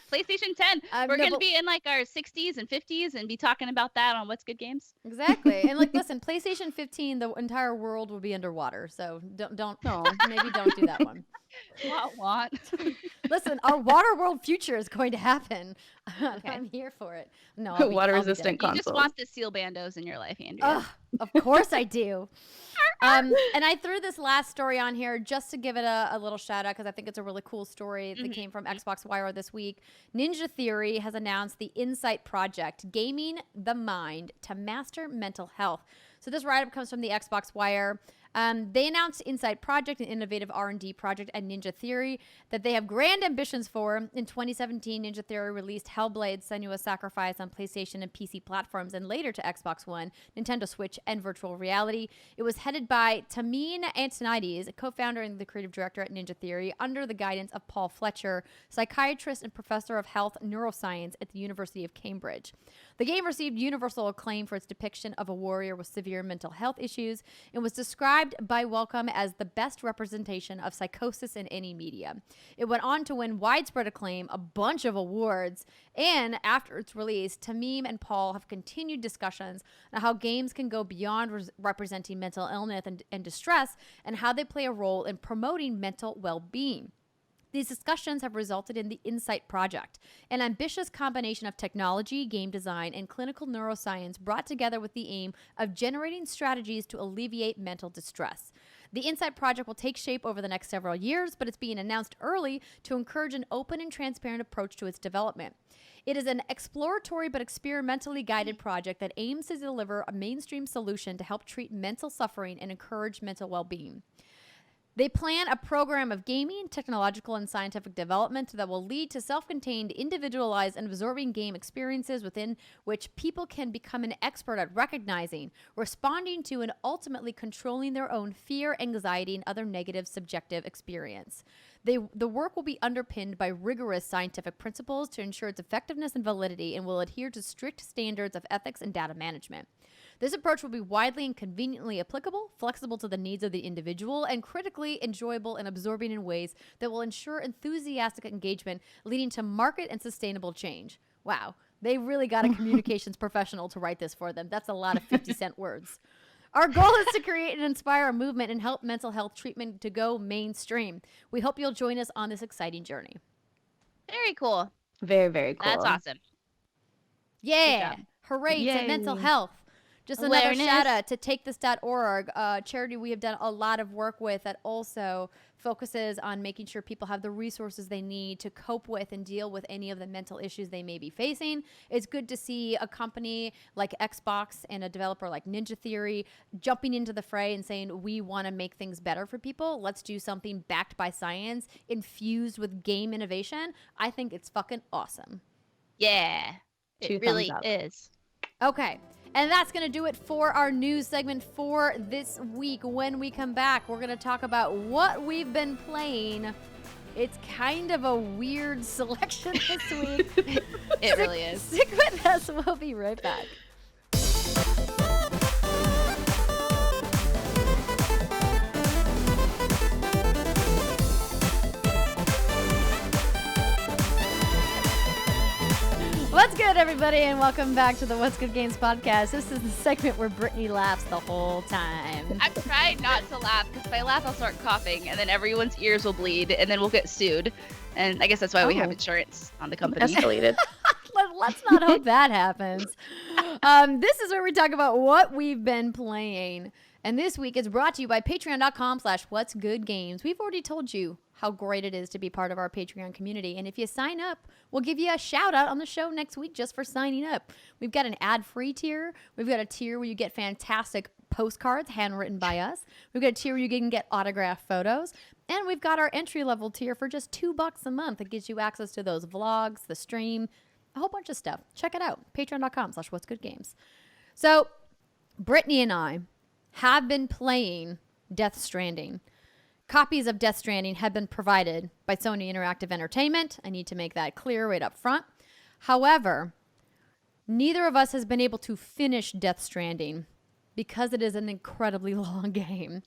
Speaker 2: PlayStation 10. We're going to be in like our 60s and 50s and be talking about that on What's Good Games.
Speaker 1: Exactly. And like, listen, PlayStation 15, the entire world will be underwater. So maybe don't do that one.
Speaker 2: Want.
Speaker 1: Listen, our water world future is going to happen. Okay. I'm here for it. No,
Speaker 3: Water-resistant consoles.
Speaker 2: You just want the seal bandos in your life, Andrea.
Speaker 1: Of course I do. And I threw this last story on here just to give it a little shout out because I think it's a really cool story that came from Xbox Wire this week. Ninja Theory has announced the Insight Project, Gaming the Mind to Master Mental Health. So this write-up comes from the Xbox Wire. They announced Insight Project, an innovative R&D project at Ninja Theory that they have grand ambitions for. In 2017, Ninja Theory released Hellblade: Senua's Sacrifice on PlayStation and PC platforms and later to Xbox One, Nintendo Switch, and virtual reality. It was headed by Tameen Antonides, a co-founder and the creative director at Ninja Theory, under the guidance of Paul Fletcher, psychiatrist and professor of health neuroscience at the University of Cambridge. The game received universal acclaim for its depiction of a warrior with severe mental health issues and was described by Wellcome as the best representation of psychosis in any media. It went on to win widespread acclaim, a bunch of awards, and after its release, Tamim and Paul have continued discussions on how games can go beyond representing mental illness and distress and how they play a role in promoting mental well-being. These discussions have resulted in the Insight Project, an ambitious combination of technology, game design, and clinical neuroscience brought together with the aim of generating strategies to alleviate mental distress. The Insight Project will take shape over the next several years, but it's being announced early to encourage an open and transparent approach to its development. It is an exploratory but experimentally guided project that aims to deliver a mainstream solution to help treat mental suffering and encourage mental well-being. They plan a program of gaming, technological, and scientific development that will lead to self-contained, individualized, and absorbing game experiences within which people can become an expert at recognizing, responding to, and ultimately controlling their own fear, anxiety, and other negative subjective experience. The work will be underpinned by rigorous scientific principles to ensure its effectiveness and validity and will adhere to strict standards of ethics and data management. This approach will be widely and conveniently applicable, flexible to the needs of the individual, and critically enjoyable and absorbing in ways that will ensure enthusiastic engagement, leading to market and sustainable change. Wow, they really got a communications professional to write this for them. That's a lot of 50-cent words. Our goal is to create and inspire a movement and help mental health treatment to go mainstream. We hope you'll join us on this exciting journey.
Speaker 2: Very cool.
Speaker 3: Very, very cool.
Speaker 2: That's awesome.
Speaker 1: Yeah. Hooray
Speaker 3: Yay.
Speaker 1: to mental health. Just another shout out to takethis.org, a charity we have done a lot of work with that also focuses on making sure people have the resources they need to cope with and deal with any of the mental issues they may be facing. It's good to see a company like Xbox and a developer like Ninja Theory jumping into the fray and saying, we want to make things better for people. Let's do something backed by science, infused with game innovation. I think it's fucking awesome.
Speaker 2: Yeah, it really is.
Speaker 1: Okay. And that's going to do it for our news segment for this week. When we come back, we're going to talk about what we've been playing. It's kind of a weird selection this week.
Speaker 2: It really is.
Speaker 1: Stick with us. We'll be right back. What's good, everybody, and welcome back to the What's Good Games podcast. This is the segment where Brittany laughs the whole time.
Speaker 2: I've tried not to laugh because if I laugh, I'll start coughing, and then everyone's ears will bleed, and then we'll get sued. And I guess that's why we have insurance on the company.
Speaker 3: Escalated.
Speaker 1: Let's not hope that happens. This is where we talk about what we've been playing. And this week it's brought to you by patreon.com/whatsgoodgames. We've already told you how great it is to be part of our Patreon community. And if you sign up, we'll give you a shout out on the show next week just for signing up. We've got an ad-free tier. We've got a tier where you get fantastic postcards handwritten by us. We've got a tier where you can get autographed photos. And we've got our entry-level tier for just $2 a month. It gives you access to those vlogs, the stream, a whole bunch of stuff. Check it out. Patreon.com/whatsgoodgames. So Brittany and I have been playing Death Stranding. Copies of Death Stranding have been provided by Sony Interactive Entertainment. I need to make that clear right up front. However, neither of us has been able to finish Death Stranding because it is an incredibly long game.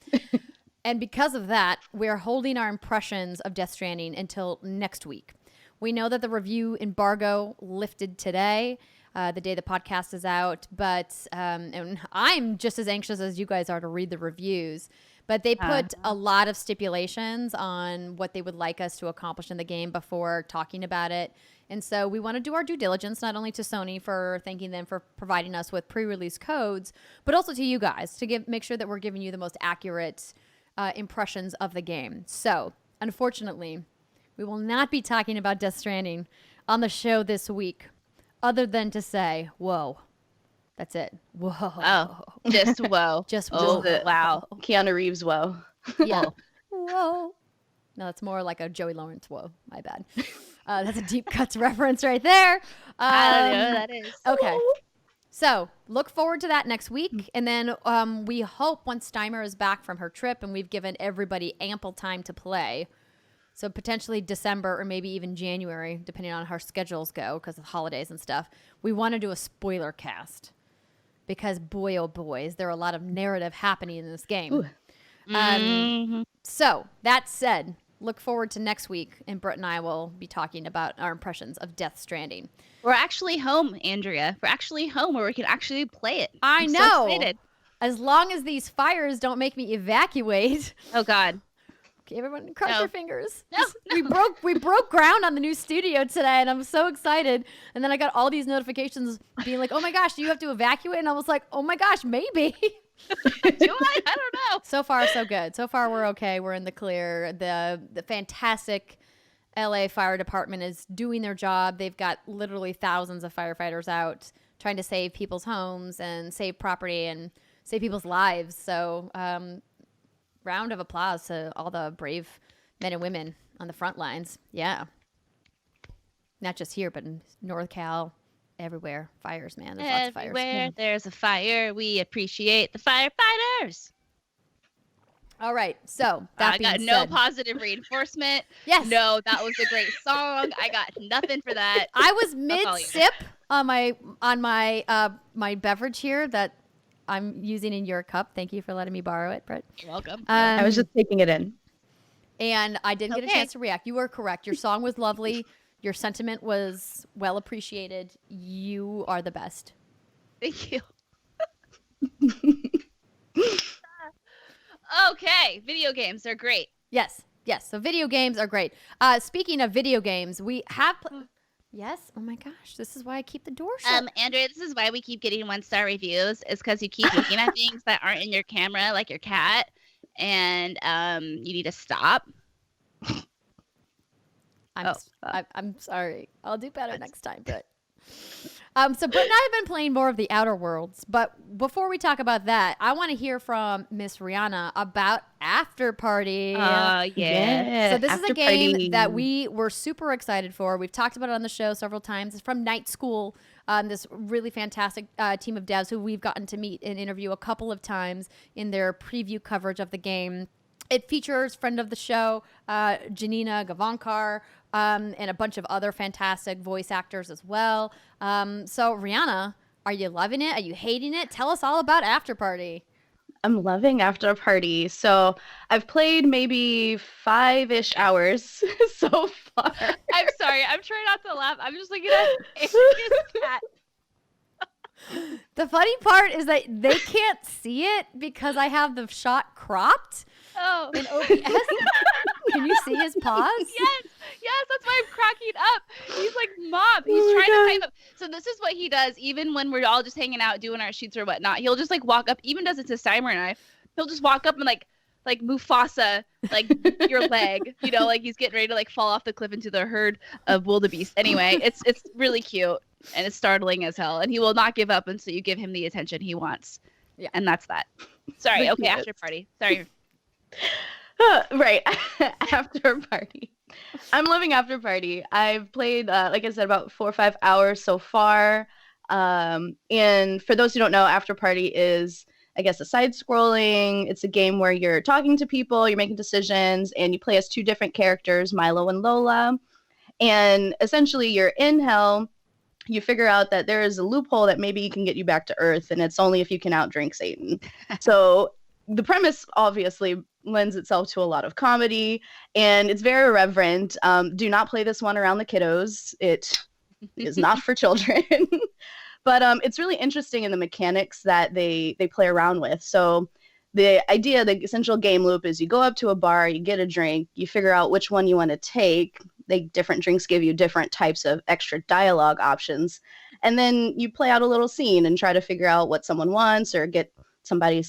Speaker 1: And because of that, we're holding our impressions of Death Stranding until next week. We know that the review embargo lifted today, the day the podcast is out, but and I'm just as anxious as you guys are to read the reviews. But they put a lot of stipulations on what they would like us to accomplish in the game before talking about it. And so we want to do our due diligence, not only to Sony for thanking them for providing us with pre-release codes, but also to you guys to make sure that we're giving you the most accurate impressions of the game. So, unfortunately, we will not be talking about Death Stranding on the show this week, other than to say, whoa. That's it. Whoa.
Speaker 2: Oh, just whoa.
Speaker 1: Just
Speaker 2: oh,
Speaker 1: whoa.
Speaker 2: wow.
Speaker 3: Keanu Reeves, whoa.
Speaker 1: Yeah. Whoa. No, it's more like a Joey Lawrence whoa. My bad. That's a deep cuts reference right there.
Speaker 2: I don't know who that is.
Speaker 1: Okay. So look forward to that next week. And then we hope once Steimer is back from her trip and we've given everybody ample time to play. So potentially December or maybe even January, depending on how our schedules go because of holidays and stuff. We want to do a spoiler cast. Because boy, oh boy, is there a lot of narrative happening in this game. So that said, look forward to next week. And Britt and I will be talking about our impressions of Death Stranding.
Speaker 2: We're actually home, Andrea. We're actually home where we can actually play it.
Speaker 1: I
Speaker 2: I'm
Speaker 1: know.
Speaker 2: So excited.
Speaker 1: As long as these fires don't make me evacuate.
Speaker 2: Oh, God.
Speaker 1: Okay, everyone, cross your fingers.
Speaker 2: No.
Speaker 1: We broke ground on the new studio today, and I'm so excited. And then I got all these notifications being like, "Oh my gosh, do you have to evacuate?" And I was like, "Oh my gosh, maybe."
Speaker 2: Do I? I don't know.
Speaker 1: So far, so good. So far, we're okay. We're in the clear. The fantastic LA Fire Department is doing their job. They've got literally thousands of firefighters out trying to save people's homes and save property and save people's lives. So, round of applause to all the brave men and women on the front lines. Yeah. Not just here, but in North Cal, everywhere. Fires, man. There's lots of fires.
Speaker 2: Everywhere there's a fire, we appreciate the firefighters.
Speaker 1: All right. So that
Speaker 2: I got no positive reinforcement.
Speaker 1: Yes.
Speaker 2: No, that was a great song. I got nothing for that.
Speaker 1: I was mid-sip on my beverage here that I'm using in your cup. Thank you for letting me borrow it, Britt.
Speaker 2: You're welcome.
Speaker 3: I was just taking it in.
Speaker 1: And I didn't get a chance to react. You were correct. Your song was lovely. Your sentiment was well appreciated. You are the best.
Speaker 2: Thank you. Okay. Video games are great.
Speaker 1: Yes. So video games are great. Speaking of video games, we have... Yes. Oh my gosh. This is why I keep the door shut.
Speaker 2: Andrea, this is why we keep getting 1-star reviews. Is because you keep looking at things that aren't in your camera, like your cat, and you need to stop.
Speaker 1: I'm sorry. I'll do better next time. But so Britt and I have been playing more of the Outer Worlds. But before we talk about that, I want to hear from Miss Riana about Afterparty.
Speaker 2: Yeah.
Speaker 1: So this is a game that we were super excited for. We've talked about it on the show several times. It's from Night School, this really fantastic team of devs who we've gotten to meet and interview a couple of times in their preview coverage of the game. It features friend of the show, Janina Gavankar, and a bunch of other fantastic voice actors as well. So, Riana, are you loving it? Are you hating it? Tell us all about Afterparty.
Speaker 3: I'm loving Afterparty. So I've played maybe 5-ish hours so far.
Speaker 2: I'm sorry. I'm trying not to laugh. I'm just looking at his cat.
Speaker 1: The funny part is that they can't see it because I have the shot cropped in OBS. Can you see his paws?
Speaker 2: Yes, that's why I'm cracking up. He's like, Mom, he's trying to climb up. So this is what he does, even when we're all just hanging out doing our shoots or whatnot. He'll just like walk up, even does it to Steimer and I. He'll just walk up and like Mufasa, like your leg, like he's getting ready to like fall off the cliff into the herd of wildebeest. Anyway, it's really cute and it's startling as hell. And he will not give up until you give him the attention he wants. Yeah, and that's that. Sorry. Okay, Afterparty. Sorry.
Speaker 3: Right. Afterparty. I'm loving Afterparty. I've played, like I said, about 4 or 5 hours so far. And for those who don't know, Afterparty is, I guess, a side-scrolling. It's a game where you're talking to people, you're making decisions, and you play as two different characters, Milo and Lola. And essentially, you're in hell. You figure out that there is a loophole that maybe can get you back to Earth, and it's only if you can outdrink Satan. So the premise obviously lends itself to a lot of comedy, and it's very irreverent. Do not play this one around the kiddos. It is not for children. But it's really interesting in the mechanics that they play around with. So the essential game loop is you go up to a bar, you get a drink, you figure out which one you want to take. Different drinks give you different types of extra dialogue options. And then you play out a little scene and try to figure out what someone wants or get somebody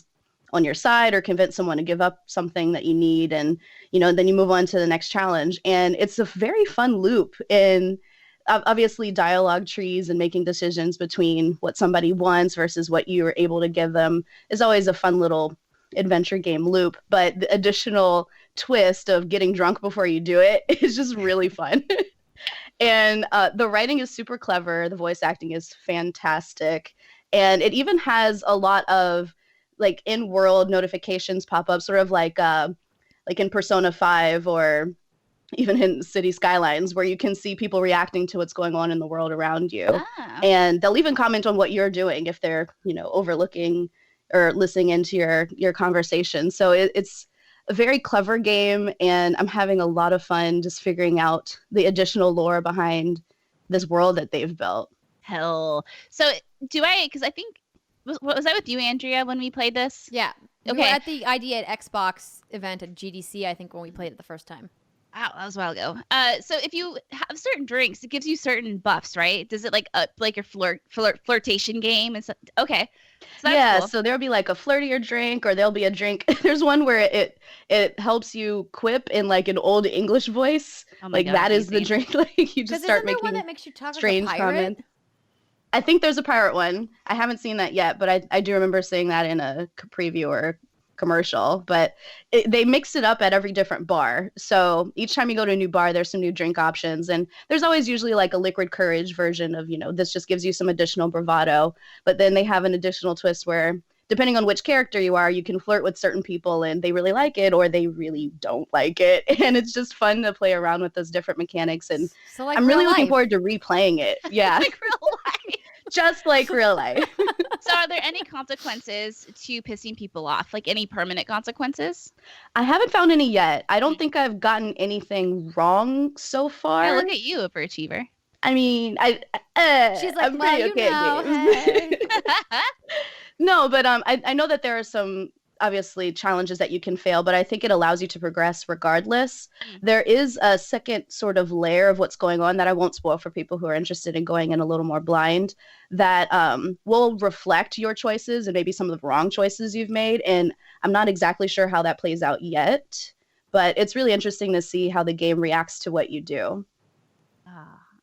Speaker 3: on your side or convince someone to give up something that you need. And, then you move on to the next challenge. And it's a very fun loop in obviously dialogue trees and making decisions between what somebody wants versus what you are able to give them is always a fun little adventure game loop. But the additional twist of getting drunk before you do it is just really fun. And the writing is super clever. The voice acting is fantastic. And it even has a lot of like in-world notifications pop up, sort of like in Persona 5 or even in City Skylines, where you can see people reacting to what's going on in the world around you.
Speaker 2: Ah.
Speaker 3: And they'll even comment on what you're doing if they're, overlooking or listening into your conversation. So it's a very clever game, and I'm having a lot of fun just figuring out the additional lore behind this world that they've built.
Speaker 2: Hell. So because I think, was I with you, Andrea, when we played this?
Speaker 1: Yeah.
Speaker 2: Okay.
Speaker 1: We were at the Idea at Xbox event at GDC, I think, when we played it the first time.
Speaker 2: Wow, that was a while ago. So if you have certain drinks, it gives you certain buffs, right? Does it up like your flirtation game? Okay. So that's cool.
Speaker 3: So there'll be like a flirtier drink, or there'll be a drink. There's one where it helps you quip in like an old English voice.
Speaker 2: Oh my God,
Speaker 3: that is the drink. Like you just start making
Speaker 1: one that makes you talk
Speaker 3: strange
Speaker 1: like a pirate?
Speaker 3: comments. I think there's a pirate one. I haven't seen that yet, but I do remember seeing that in a preview or commercial. But they mix it up at every different bar. So each time you go to a new bar, there's some new drink options. And there's always usually like a liquid courage version of, this just gives you some additional bravado. But then they have an additional twist where, depending on which character you are, you can flirt with certain people and they really like it or they really don't like it. And it's just fun to play around with those different mechanics. And
Speaker 1: so like
Speaker 3: I'm really looking
Speaker 1: life.
Speaker 3: forward to replaying it. Yeah.
Speaker 2: Like real life.
Speaker 3: Just like real life.
Speaker 2: So are there any consequences to pissing people off? Like any permanent consequences?
Speaker 3: I haven't found any yet. I don't think I've gotten anything wrong so far.
Speaker 2: Yeah, look at you, overachiever.
Speaker 3: I mean,
Speaker 1: she's like,
Speaker 3: I'm pretty okay at games.
Speaker 1: Hey.
Speaker 3: No, but I know that there are some obviously challenges that you can fail, but I think it allows you to progress regardless. There is a second sort of layer of what's going on that I won't spoil for people who are interested in going in a little more blind, that will reflect your choices and maybe some of the wrong choices you've made. And I'm not exactly sure how that plays out yet, but it's really interesting to see how the game reacts to what you do.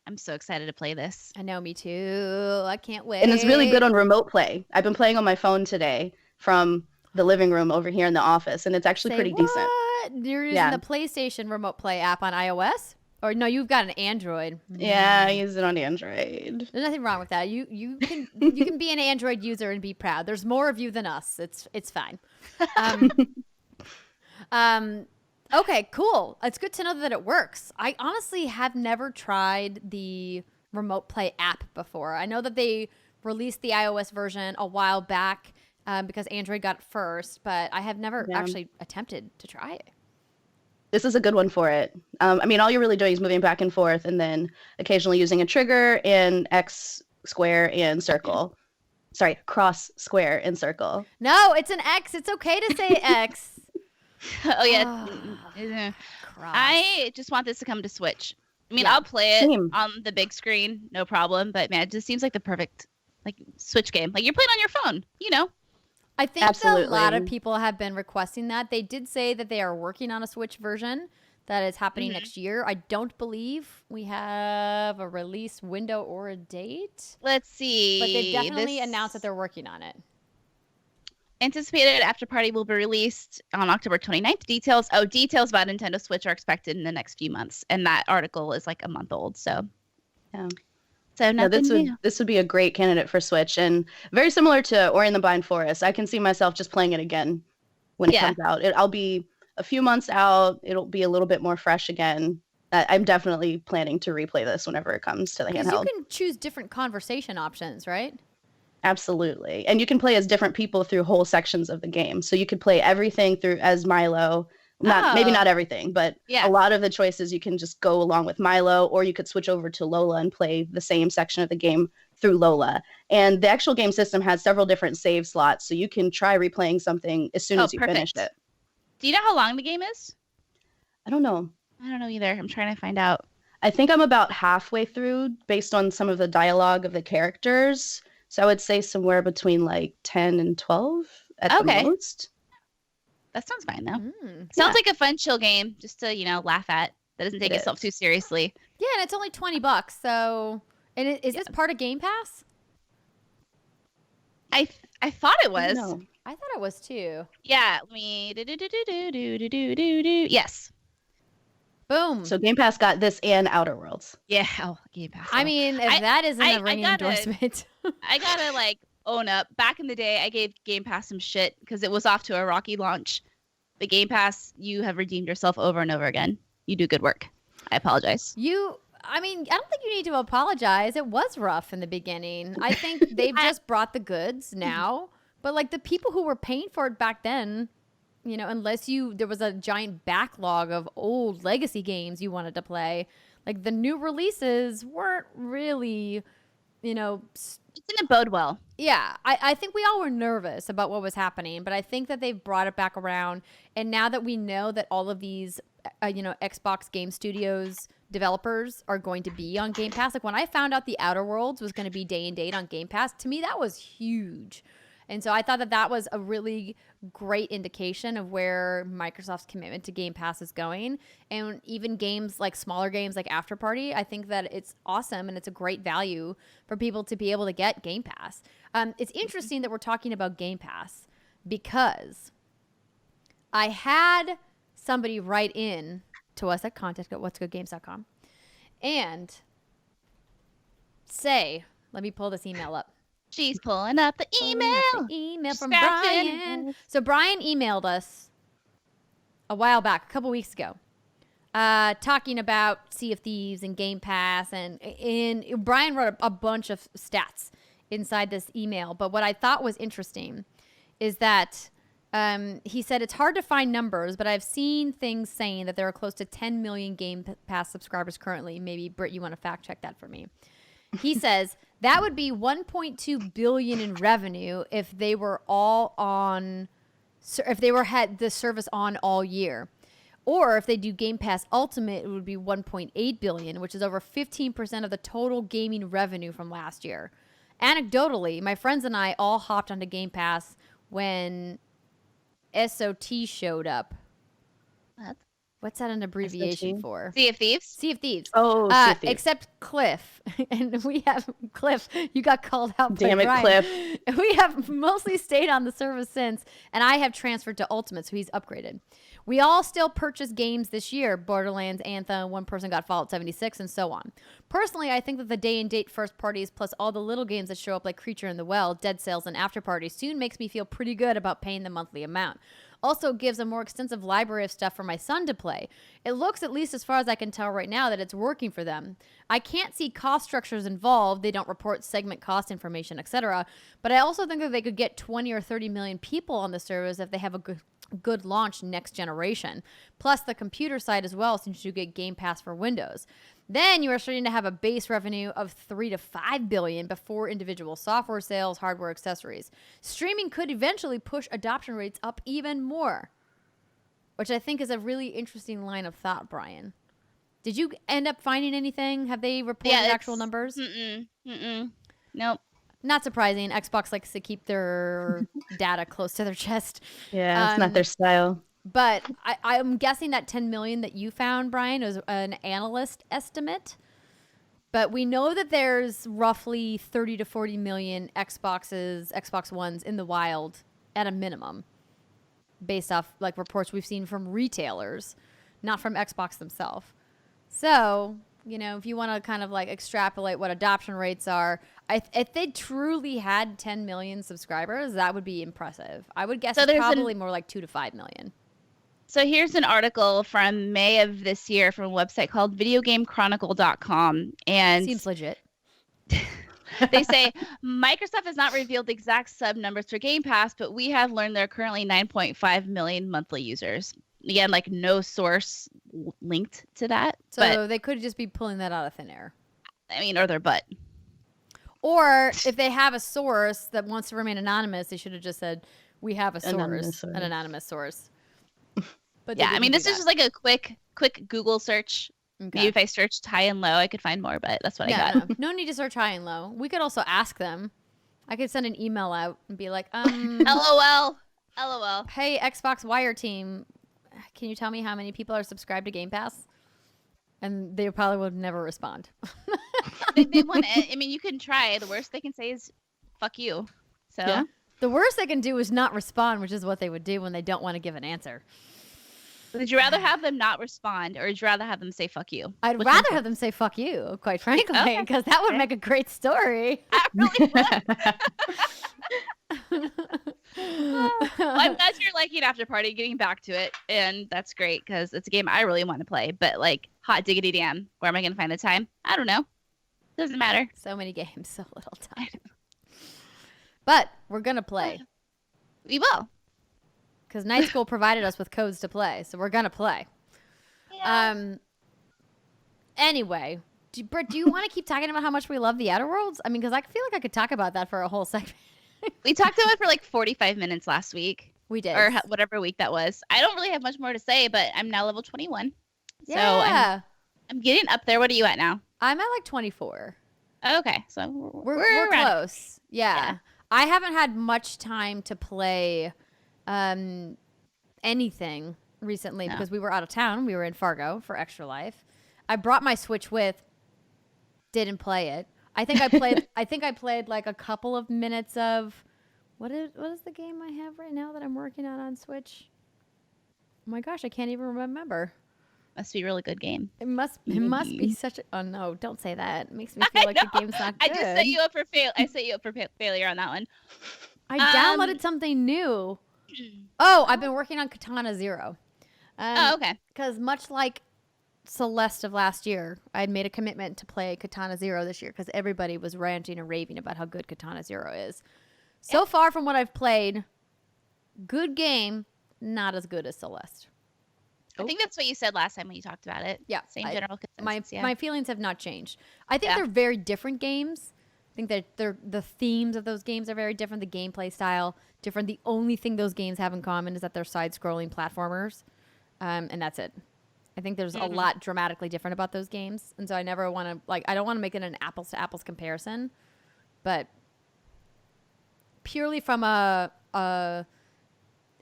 Speaker 2: I'm so excited to play this.
Speaker 1: I know, me too. I can't wait.
Speaker 3: And it's really good on remote play. I've been playing on my phone today from the living room over here in the office, and it's actually pretty decent.
Speaker 1: You're using the PlayStation Remote Play app on iOS? Or no, you've got an Android.
Speaker 3: Yeah, I use it on Android.
Speaker 1: There's nothing wrong with that. You can be an Android user and be proud. There's more of you than us. It's fine. Okay, cool. It's good to know that it works. I honestly have never tried the Remote Play app before. I know that they released the iOS version a while back because Android got it first, but I have never actually attempted to try it.
Speaker 3: This is a good one for it. I mean, all you're really doing is moving back and forth and then occasionally using a trigger in X, square, and circle. Sorry, cross, square, and circle.
Speaker 1: No, it's an X. It's okay to say X.
Speaker 2: Oh, yeah. I just want this to come to Switch. I mean, I'll play it on the big screen, no problem. But, man, it just seems like the perfect Switch game. Like, you're playing on your phone,
Speaker 1: I think that a lot of people have been requesting that. They did say that they are working on a Switch version that is happening next year. I don't believe we have a release window or a date.
Speaker 2: Let's see.
Speaker 1: But they've definitely announced that they're working on it.
Speaker 2: Anticipated Afterparty will be released on October 29th. Details about Nintendo Switch are expected in the next few months. And that article is like a month old. So,
Speaker 3: yeah.
Speaker 2: So
Speaker 3: No,
Speaker 2: nothing new.
Speaker 3: this would be a great candidate for Switch, and very similar to Ori and the Blind Forest. I can see myself just playing it again when it comes out. I'll be a few months out. It'll be a little bit more fresh again. I'm definitely planning to replay this whenever it comes to the handheld.
Speaker 1: Because you can choose different conversation options, right?
Speaker 3: Absolutely. And you can play as different people through whole sections of the game. So you could play everything through as Milo. Maybe not everything, but a lot of the choices you can just go along with Milo, or you could switch over to Lola and play the same section of the game through Lola. And the actual game system has several different save slots, so you can try replaying something as soon as you finished it.
Speaker 2: Do you know how long the game is?
Speaker 3: I don't know.
Speaker 2: I don't know either. I'm trying to find out.
Speaker 3: I think I'm about halfway through based on some of the dialogue of the characters. So I would say somewhere between like 10 and 12 at the most.
Speaker 2: That sounds fine, though. Sounds like a fun, chill game just to, laugh at. That doesn't take itself too seriously.
Speaker 1: Yeah, and it's only $20. So, and is this part of Game Pass?
Speaker 2: I thought it was.
Speaker 3: No.
Speaker 1: I thought it was too.
Speaker 2: Yeah. Let me. Yes.
Speaker 1: Boom.
Speaker 3: So Game Pass got this and Outer Worlds.
Speaker 2: Yeah. Oh, Game Pass.
Speaker 1: I mean, if that isn't a ringing endorsement.
Speaker 2: I gotta own up. Back in the day, I gave Game Pass some shit because it was off to a rocky launch. But Game Pass, you have redeemed yourself over and over again. You do good work. I apologize.
Speaker 1: I don't think you need to apologize. It was rough in the beginning. I think they've just brought the goods now. But the people who were paying for it back then, unless there was a giant backlog of old legacy games you wanted to play, the new releases weren't really,
Speaker 2: it didn't bode well.
Speaker 1: Yeah, I think we all were nervous about what was happening, but I think that they've brought it back around. And now that we know that all of these, Xbox Game Studios developers are going to be on Game Pass, when I found out the Outer Worlds was going to be day and date on Game Pass, to me that was huge. And so I thought that was a really great indication of where Microsoft's commitment to Game Pass is going. And even games smaller games like Afterparty, I think that it's awesome and it's a great value for people to be able to get Game Pass. It's interesting that we're talking about Game Pass because I had somebody write in to us at contact@whatsgoodgames.com and say, let me pull this email up.
Speaker 2: She's pulling up the email.
Speaker 1: From Brian. So Brian emailed us a while back, a couple weeks ago, talking about Sea of Thieves and Game Pass. And Brian wrote a bunch of stats inside this email. But what I thought was interesting is that he said it's hard to find numbers, but I've seen things saying that there are close to 10 million Game Pass subscribers currently. Maybe, Britt, you want to fact check that for me. He says that would be $1.2 billion in revenue if they were had the service on all year. Or if they do Game Pass Ultimate, it would be $1.8 billion, which is over 15% of the total gaming revenue from last year. Anecdotally, my friends and I all hopped onto Game Pass when SOT showed up. What's that an abbreviation for?
Speaker 2: Sea of Thieves?
Speaker 1: Sea of Thieves.
Speaker 3: Oh, Sea of Thieves.
Speaker 1: Except Cliff. And we have Cliff. You got called out by
Speaker 3: Damn it,
Speaker 1: Brian.
Speaker 3: Cliff.
Speaker 1: We have mostly stayed on the service since, and I have transferred to Ultimate, so he's upgraded. We all still purchase games this year. Borderlands, Anthem, one person got Fallout 76, and so on. Personally, I think that the day and date first parties plus all the little games that show up like Creature in the Well, Dead Cells, and Afterparty soon makes me feel pretty good about paying the monthly amount. Also gives a more extensive library of stuff for my son to play. It looks, at least as far as I can tell right now, that it's working for them. I can't see cost structures involved. They don't report segment cost information, etc. But I also think that they could get 20 or 30 million people on the service if they have a good launch next generation. Plus the computer side as well, since you get Game Pass for Windows. Then you are starting to have a base revenue of 3 to 5 billion before individual software sales, hardware, accessories. Streaming could eventually push adoption rates up even more, which I think is a really interesting line of thought, Brian. Did you end up finding anything? Have they reported actual numbers?
Speaker 2: Nope.
Speaker 1: Not surprising. Xbox likes to keep their data close to their chest.
Speaker 3: Yeah, it's not their style.
Speaker 1: But I'm guessing that 10 million that you found, Brian, was an analyst estimate. But we know that there's roughly 30 to 40 million Xbox Ones in the wild at a minimum, based off reports we've seen from retailers, not from Xbox themselves. So You know, if you want to kind of like extrapolate what adoption rates are, if they truly had 10 million subscribers, that would be impressive. I would guess it's probably more like 2 to 5 million.
Speaker 2: So here's an article from May of this year from a website called videogamechronicle.com. And
Speaker 1: seems legit.
Speaker 2: They say Microsoft has not revealed the exact sub numbers for Game Pass, but we have learned there are currently 9.5 million monthly users. Again, like no source linked to that.
Speaker 1: So they could just be pulling that out of thin air.
Speaker 2: I mean, or their butt.
Speaker 1: Or if they have a source that wants to remain anonymous, they should have just said, we have a source, an anonymous source. But
Speaker 2: yeah, I mean, this is just like a quick Google search. Okay. Maybe if I searched high and low, I could find more, but that's what I got.
Speaker 1: No need to search high and low. We could also ask them. I could send an email out and be like,
Speaker 2: LOL.
Speaker 1: Hey, Xbox Wire team, can you tell me how many people are subscribed to Game Pass? And they probably would never respond.
Speaker 2: They wouldn't. I mean, you can try. The worst they can say is, fuck you. So
Speaker 1: yeah. The worst they can do is not respond, which is what they would do when they don't want to give an answer.
Speaker 2: Would you rather have them not respond, or would you rather have them say fuck you?
Speaker 1: I'd rather have them say fuck you, quite frankly, because that would make a great story.
Speaker 2: That really would. Well, I'm glad you're liking Afterparty, getting back to it, and that's great because it's a game I really want to play. But like, hot diggity damn, where am I going to find the time? I don't know. Doesn't matter.
Speaker 1: So many games, so little time. But we're going to play.
Speaker 2: We will.
Speaker 1: Because Night School provided us with codes to play, so we're going to play. Yeah. Anyway, Britt, do you want to keep talking about how much we love the Outer Worlds? I mean, because I feel like I could talk about that for a whole segment.
Speaker 2: We talked about it for like 45 minutes last week.
Speaker 1: We did.
Speaker 2: Or whatever week that was. I don't really have much more to say, but I'm now level 21.
Speaker 1: Yeah.
Speaker 2: So I'm getting up there. What are you at now?
Speaker 1: I'm at like 24.
Speaker 2: Okay. So
Speaker 1: we're close. Yeah. I haven't had much time to play anything recently because we were out of town. We were in Fargo for Extra Life. I brought my Switch with, didn't play it. I think I played like a couple of minutes of what is the game I have right now that I'm working on Switch? Oh my gosh, I can't even remember.
Speaker 2: Must be a really good game.
Speaker 1: It must be such a... Oh no, don't say that. It makes me feel like the game's not good.
Speaker 2: I just set you up for failure on that one.
Speaker 1: I downloaded something new. Oh, I've been working on Katana Zero.
Speaker 2: Okay.
Speaker 1: Because much like Celeste of last year, I had made a commitment to play Katana Zero this year because everybody was ranting and raving about how good Katana Zero is. So far from what I've played, good game, not as good as Celeste.
Speaker 2: I think that's what you said last time when you talked about it.
Speaker 1: Yeah.
Speaker 2: Same general consensus.
Speaker 1: My feelings have not changed. I think they're very different games. I think that the themes of those games are very different. The gameplay style, different. The only thing those games have in common is that they're side-scrolling platformers. And that's it. I think there's a lot dramatically different about those games. And so I never want to, I don't want to make it an apples-to-apples comparison. But purely from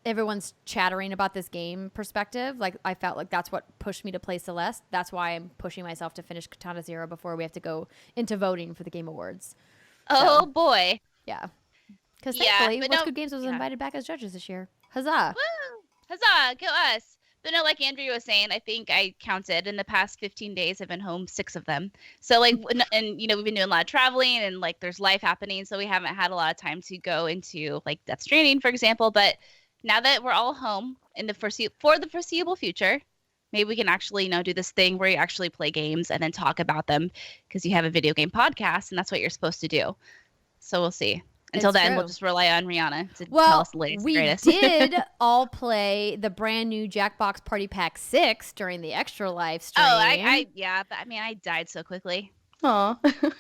Speaker 1: everyone's chattering about this game perspective, I felt like that's what pushed me to play Celeste. That's why I'm pushing myself to finish Katana Zero before we have to go into voting for the Game Awards.
Speaker 2: Oh, boy.
Speaker 1: Yeah. Because thankfully, What's Good Games was invited back as judges this year. Huzzah.
Speaker 2: Woo! Huzzah! Go us! But no, like Andrea was saying, I think I counted in the past 15 days, I've been home 6 of them. So we've been doing a lot of traveling and there's life happening. So we haven't had a lot of time to go into Death Stranding, for example. But now that we're all home for the foreseeable future, maybe we can actually, do this thing where you actually play games and then talk about them because you have a video game podcast and that's what you're supposed to do. So we'll see. Until then, we'll just rely on Riana to tell us the latest and greatest.
Speaker 1: We did all play the brand new Jackbox Party Pack 6 during the Extra Life stream.
Speaker 2: Oh, but I died so quickly.
Speaker 3: Aw.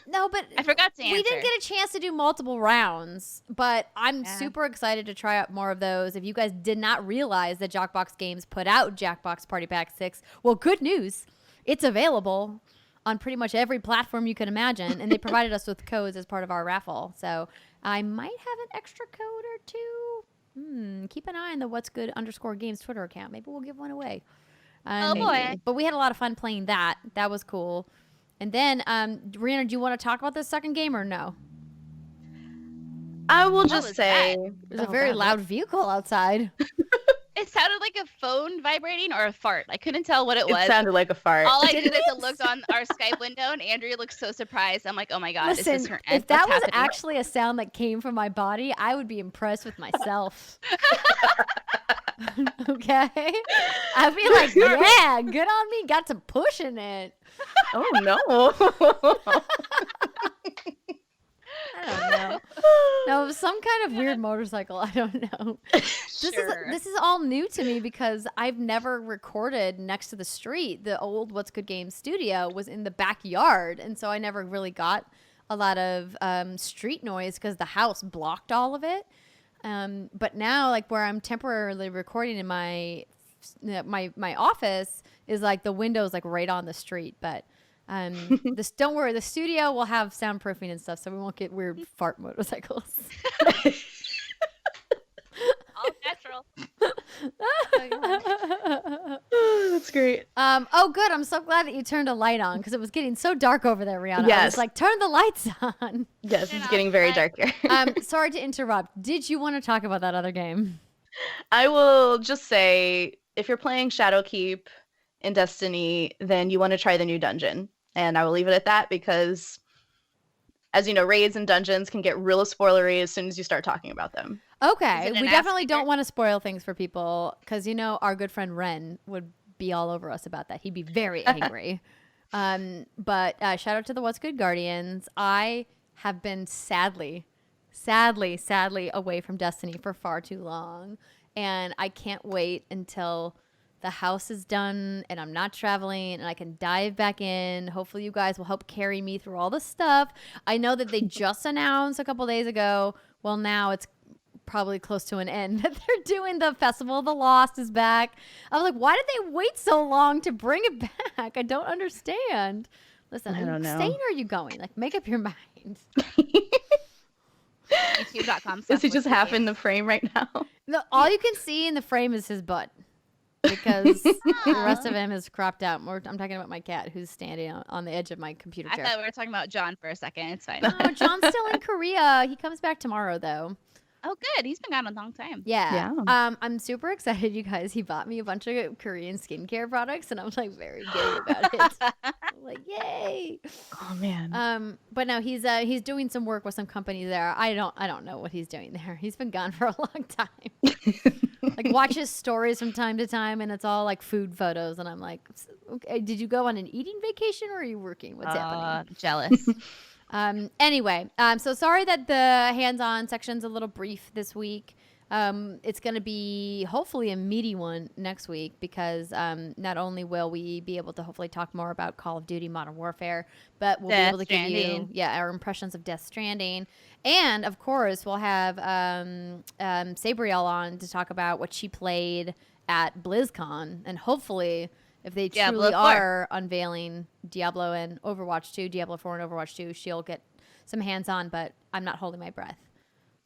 Speaker 1: No, but
Speaker 2: I forgot to answer.
Speaker 1: We didn't get a chance to do multiple rounds, but I'm super excited to try out more of those. If you guys did not realize that Jackbox Games put out Jackbox Party Pack 6, well, good news. It's available on pretty much every platform you can imagine, and they provided us with codes as part of our raffle. So I might have an extra code or two. Keep an eye on the What's Good _Games Twitter account. Maybe we'll give one away.
Speaker 2: Oh, boy.
Speaker 1: But we had a lot of fun playing that. That was cool. And then, Riana, do you want to talk about this second game or no?
Speaker 3: I will just say...
Speaker 1: There's a very loud vehicle outside.
Speaker 2: It sounded like a phone vibrating or a fart. I couldn't tell what it was.
Speaker 3: It sounded like a fart.
Speaker 2: All I did is I looked on our Skype window, and Andrea looked so surprised. I'm like, oh my god,
Speaker 1: Listen,
Speaker 2: is this her end?
Speaker 1: if that
Speaker 2: What's
Speaker 1: was
Speaker 2: happening?
Speaker 1: actually a sound that came from my body, I would be impressed with myself. Okay? I'd be like, yeah, good on me. Got some push in it.
Speaker 3: Oh, no.
Speaker 1: I don't know. No, it was some kind of weird motorcycle. I don't know. This is all new to me because I've never recorded next to the street. The old What's Good Games studio was in the backyard, and so I never really got a lot of street noise because the house blocked all of it. But now, like where I'm temporarily recording in my office is like the window's like right on the street, but. Don't worry, the studio will have soundproofing and stuff, so we won't get weird fart motorcycles.
Speaker 2: All natural.
Speaker 3: That's great.
Speaker 1: Oh, good. I'm so glad that you turned a light on because it was getting so dark over there, Rihanna.
Speaker 3: Yes.
Speaker 1: I was like, turn the lights on.
Speaker 3: Yes, it's getting very dark here.
Speaker 1: Sorry to interrupt. Did you want to talk about that other game?
Speaker 3: I will just say, if you're playing Shadowkeep in Destiny, then you want to try the new dungeon. And I will leave it at that because, as you know, raids and dungeons can get real spoilery as soon as you start talking about them.
Speaker 1: Okay. We definitely don't want to spoil things for people because, you know, our good friend Ren would be all over us about that. He'd be very angry. But shout out to the What's Good Guardians. I have been sadly away from Destiny for far too long. And I can't wait until the house is done and I'm not traveling and I can dive back in. Hopefully you guys will help carry me through all the stuff. I know that they just announced a couple days ago. Well, now it's probably close to an end that they're doing the Festival of the Lost is back. I was like, why did they wait so long to bring it back? I don't understand. Listen,
Speaker 3: I don't know.
Speaker 1: Staying or are you going? Like, make up your mind.
Speaker 2: YouTube.com.
Speaker 3: Is he just half in the frame right now?
Speaker 1: No, all you can see in the frame is his butt. Because the rest of him is cropped out. I'm talking about my cat who's standing on the edge of my computer chair.
Speaker 2: I thought we were talking about John for a second. It's fine.
Speaker 1: No, John's still in Korea. He comes back tomorrow, though.
Speaker 2: Oh, good. He's been gone a long time.
Speaker 1: Yeah. I'm super excited, you guys. He bought me a bunch of Korean skincare products, and I'm like very giddy about it. I'm like, yay!
Speaker 3: Oh man.
Speaker 1: But no, he's doing some work with some company there. I don't know what he's doing there. He's been gone for a long time. Like watches stories from time to time, and it's all like food photos, and I'm like, okay, did you go on an eating vacation or are you working? What's happening?
Speaker 2: Jealous.
Speaker 1: Anyway, so sorry that the hands-on section's a little brief this week. It's going to be hopefully a meaty one next week because not only will we be able to hopefully talk more about Call of Duty Modern Warfare, but we'll be able to give you our impressions of Death Stranding. And, of course, we'll have Sabriel on to talk about what she played at BlizzCon. And hopefully, if they truly are unveiling Diablo and Overwatch 2, Diablo 4 and Overwatch 2, she'll get some hands-on, but I'm not holding my breath.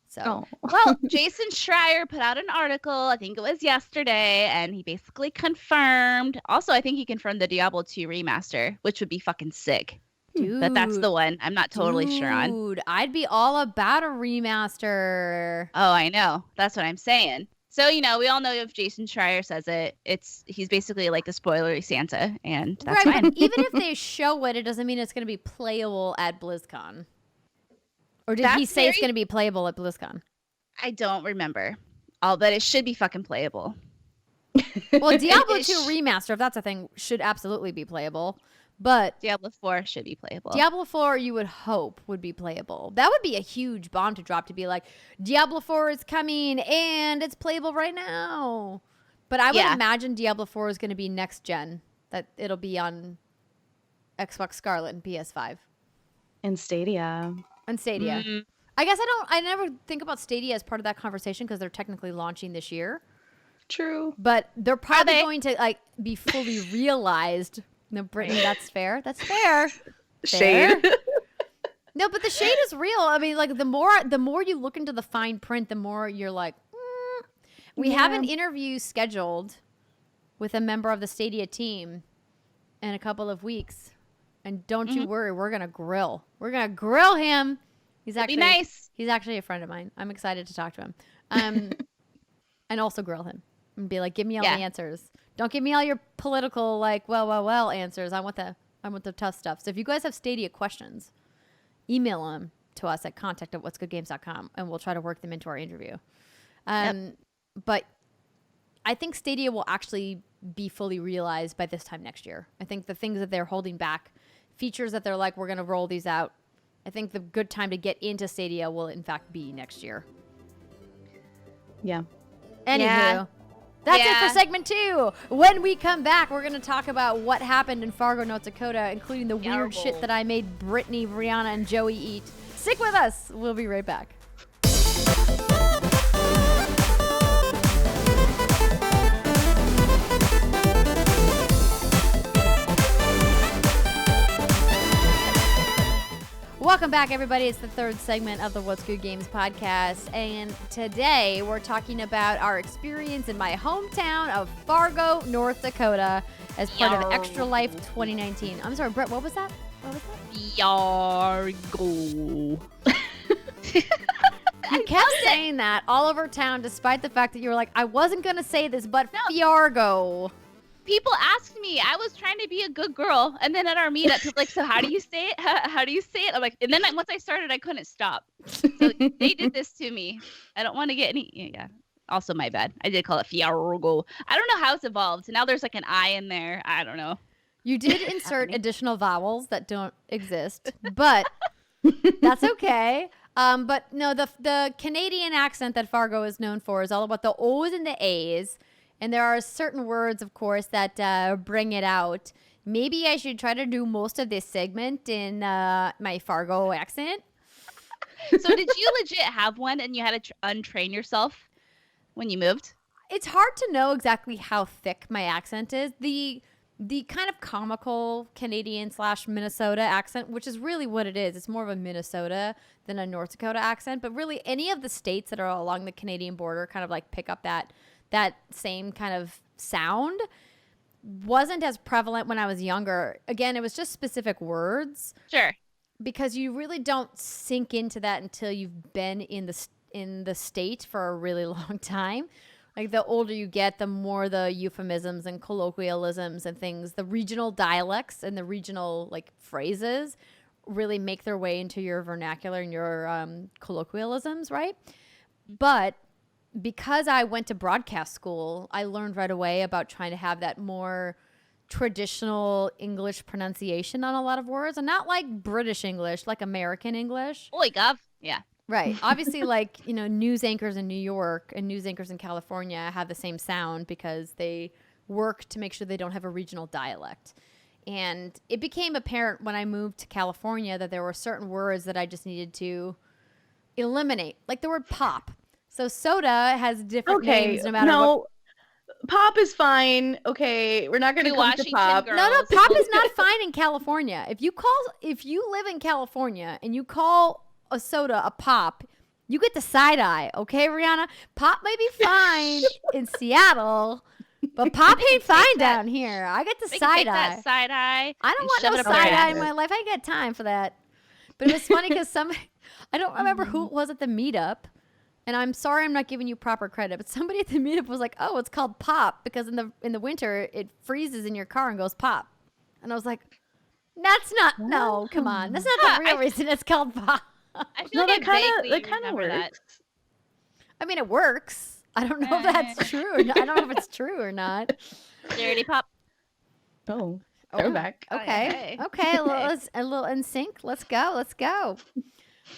Speaker 1: So,
Speaker 2: well, Jason Schreier put out an article, I think it was yesterday, and he basically confirmed. Also, I think he confirmed the Diablo 2 remaster, which would be fucking sick.
Speaker 1: Dude,
Speaker 2: that's the one. I'm not totally sure on.
Speaker 1: Dude, I'd be all about a remaster.
Speaker 2: Oh, I know. That's what I'm saying. So, you know, we all know if Jason Schreier says it, he's basically like the spoilery Santa, and that's fine.
Speaker 1: But even if they show it, it doesn't mean it's going to be playable at BlizzCon. Or did he say it's going to be playable at BlizzCon?
Speaker 2: I don't remember. But it should be fucking playable.
Speaker 1: Well, Diablo 2 Remaster, if that's a thing, should absolutely be playable. But
Speaker 2: Diablo 4 should be playable.
Speaker 1: Diablo 4, you would hope, would be playable. That would be a huge bomb to drop, to be like, Diablo 4 is coming and it's playable right now. But I would imagine Diablo 4 is going to be next gen. That it'll be on Xbox Scarlet and PS5.
Speaker 3: And Stadia.
Speaker 1: And Stadia. Mm-hmm. I guess I never think about Stadia as part of that conversation because they're technically launching this year.
Speaker 3: True.
Speaker 1: But they're probably going to like be fully realized. No, Brittany, that's fair. That's fair.
Speaker 3: Shade.
Speaker 1: No, but the shade is real. I mean, like the more you look into the fine print, the more you're like, We have an interview scheduled with a member of the Stadia team in a couple of weeks. And don't you worry, we're going to grill. We're going to grill him. He's actually
Speaker 2: nice.
Speaker 1: He's actually a friend of mine. I'm excited to talk to him. And also grill him. and be like, give me all the answers. Don't give me all your political, like, well answers. I want the tough stuff. So if you guys have Stadia questions, email them to us at contact@whatsgoodgames.com, and we'll try to work them into our interview. But I think Stadia will actually be fully realized by this time next year. I think the things that they're holding back, features that they're like, we're going to roll these out, I think the good time to get into Stadia will in fact be next year.
Speaker 3: Yeah.
Speaker 1: Anywho, that's it for segment 2. When we come back, we're going to talk about what happened in Fargo, North Dakota, including the weird shit that I made Brittany, Riana, and Joey eat. Stick with us. We'll be right back. Welcome back, everybody. It's the third segment of the What's Good Games podcast, and today we're talking about our experience in my hometown of Fargo, North Dakota, as part of Extra Life 2019. I'm sorry, Brett, what was that?
Speaker 2: Fiii-argo.
Speaker 1: You kept saying that all over town, despite the fact that you were like, I wasn't going to say this, but Fiii-argo.
Speaker 2: People asked me. I was trying to be a good girl, and then at our meetup, people were like, "So how do you say it? How do you say it?" I'm like, and then once I started, I couldn't stop. So they did this to me. I don't want to get any. Yeah. Also, my bad. I did call it Fiii-argo. I don't know how it's evolved. Now there's like an I in there. I don't know.
Speaker 1: You did insert additional vowels that don't exist, but that's okay. But no, the Canadian accent that Fargo is known for is all about the O's and the A's. And there are certain words, of course, that bring it out. Maybe I should try to do most of this segment in my Fargo accent.
Speaker 2: So did you legit have one and you had to untrain yourself when you moved?
Speaker 1: It's hard to know exactly how thick my accent is. The kind of comical Canadian / Minnesota accent, which is really what it is. It's more of a Minnesota than a North Dakota accent. But really, any of the states that are along the Canadian border kind of like pick up that same kind of sound. Wasn't as prevalent when I was younger. Again, it was just specific words.
Speaker 2: Sure.
Speaker 1: Because you really don't sink into that until you've been in the state for a really long time. Like the older you get, the more the euphemisms and colloquialisms and things, the regional dialects and the regional like phrases really make their way into your vernacular and your colloquialisms, right? But because I went to broadcast school, I learned right away about trying to have that more traditional English pronunciation on a lot of words, and not like British English, like American English.
Speaker 2: Holy gov. Yeah.
Speaker 1: Right. Obviously, like, news anchors in New York and news anchors in California have the same sound because they work to make sure they don't have a regional dialect. And it became apparent when I moved to California that there were certain words that I just needed to eliminate, like the word pop. So soda has different names no matter what.
Speaker 3: Pop is fine. Okay, we're not going to come to pop.
Speaker 2: Girls.
Speaker 1: No, pop is not fine in California. If you live in California and you call a soda a pop, you get the side eye. Okay, Riana? Pop may be fine in Seattle, but pop ain't fine down here. I get the side eye.
Speaker 2: That side eye.
Speaker 1: I don't want no side eye in my life. I ain't got time for that. But it was funny because I don't remember who it was at the meetup. And I'm sorry I'm not giving you proper credit, but somebody at the meetup was like, "Oh, it's called pop because in the winter it freezes in your car and goes pop." And I was like, "That's not no, come on, that's not the real reason it's called pop."
Speaker 2: I feel like
Speaker 3: that kind of works.
Speaker 2: That.
Speaker 1: I mean, it works. I don't know if that's true. I don't know if it's true or not.
Speaker 2: Dirty pop.
Speaker 3: Oh, throwback.
Speaker 1: Okay. A little in sync. Let's go.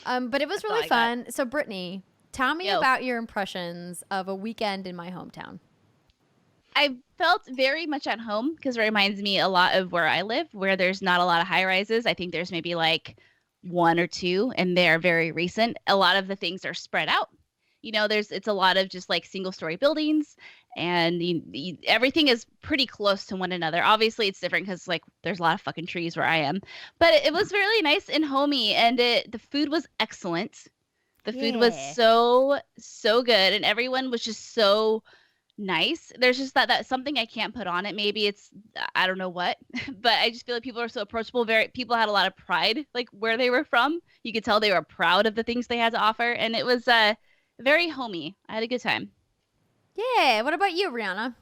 Speaker 1: But it was really fun. So, Brittany, tell me about your impressions of a weekend in my hometown.
Speaker 2: I felt very much at home because it reminds me a lot of where I live, where there's not a lot of high rises. I think there's maybe like one or two, and they're very recent. A lot of the things are spread out. It's a lot of just like single story buildings, and everything is pretty close to one another. Obviously, it's different because like there's a lot of fucking trees where I am, but it was really nice and homey, and the food was excellent. The food was so good, and everyone was just so nice. There's just that something I can't put on it. Maybe it's I don't know what, but I just feel like people are so approachable. People had a lot of pride, like where they were from. You could tell they were proud of the things they had to offer, and it was very homey. I had a good time.
Speaker 1: Yeah. What about you, Rihanna?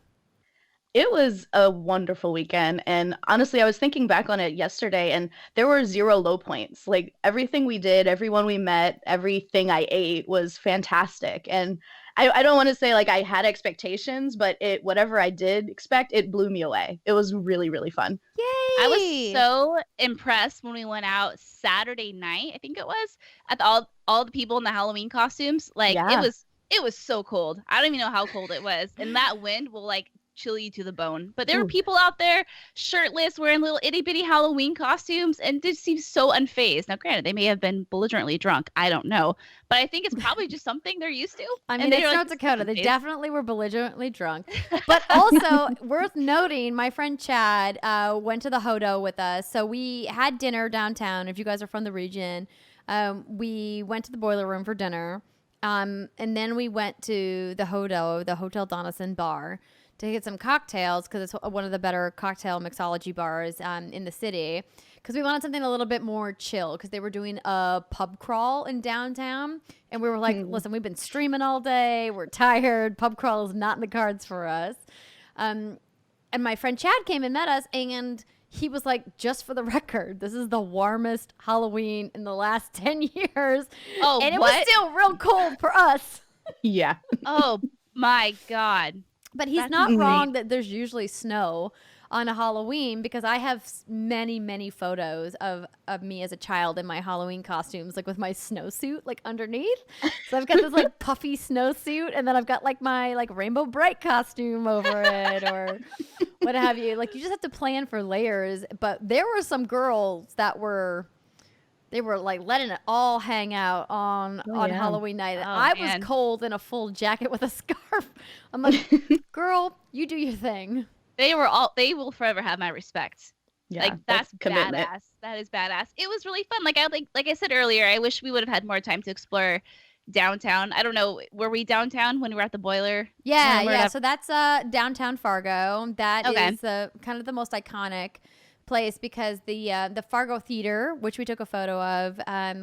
Speaker 3: It was a wonderful weekend, and honestly, I was thinking back on it yesterday, and there were 0 low points. Like, everything we did, everyone we met, everything I ate was fantastic, and I don't wanna say, like, I had expectations, but whatever I did expect, it blew me away. It was really, really fun.
Speaker 2: I was
Speaker 1: Yay!
Speaker 2: so impressed when we went out Saturday night, I think it was, at all the people in the Halloween costumes. Like
Speaker 3: Yeah.
Speaker 2: it was so cold. I don't even know how cold it was. And that wind will like chill you to the bone. But there were
Speaker 3: Ooh.
Speaker 2: people out there shirtless, wearing little itty bitty Halloween costumes, and just seemed so unfazed. Now, granted, they may have been belligerently drunk. I don't know. But I think it's probably just something they're used to.
Speaker 1: I
Speaker 2: And
Speaker 1: mean,
Speaker 2: they
Speaker 1: it's
Speaker 2: were
Speaker 1: North
Speaker 2: like,
Speaker 1: Dakota. They
Speaker 2: "Unfazed."
Speaker 1: definitely were belligerently drunk. But also, worth noting, my friend Chad went to the Hodo with us. So we had dinner downtown. If you guys are from the region, we went to the Boiler Room for dinner. And then we went to the Hodo, the Hotel Donaldson bar, to get some cocktails because it's one of the better cocktail mixology bars in the city. Because we wanted something a little bit more chill because they were doing a pub crawl in downtown. And we were like, listen, we've been streaming all day. We're tired. Pub crawl is not in the cards for us. And my friend Chad came and met us, and he was like, just for the record, this is the warmest Halloween in the last 10 years.
Speaker 2: Oh,
Speaker 1: and it
Speaker 2: what?
Speaker 1: was still real cold for us.
Speaker 3: Yeah.
Speaker 2: Oh my God.
Speaker 1: But he's
Speaker 2: That's
Speaker 1: not
Speaker 3: neat.
Speaker 1: wrong that there's usually snow on a Halloween because I have many, many photos of me as a child in my Halloween costumes, like with my snowsuit like underneath. So I've got this like puffy snowsuit, and then I've got like my like Rainbow Bright costume over it or what have you. Like, you just have to plan for layers. But there were some girls that were like letting it all hang out on
Speaker 3: yeah.
Speaker 1: Halloween night.
Speaker 2: Oh,
Speaker 1: I
Speaker 2: man.
Speaker 1: was cold in a full jacket with a scarf. I'm like, girl, you do your thing.
Speaker 2: They will forever have my respect.
Speaker 3: Yeah,
Speaker 2: Like, that's
Speaker 3: commitment.
Speaker 2: badass. That is badass. It was really fun. Like I said earlier, I wish we would have had more time to explore downtown. I don't know, were we downtown when we were at the boiler?
Speaker 1: Yeah,
Speaker 2: Remember
Speaker 1: yeah.
Speaker 2: that-
Speaker 1: So that's downtown Fargo. That
Speaker 2: Okay.
Speaker 1: is kind of the most iconic place because the Fargo Theater, which we took a photo of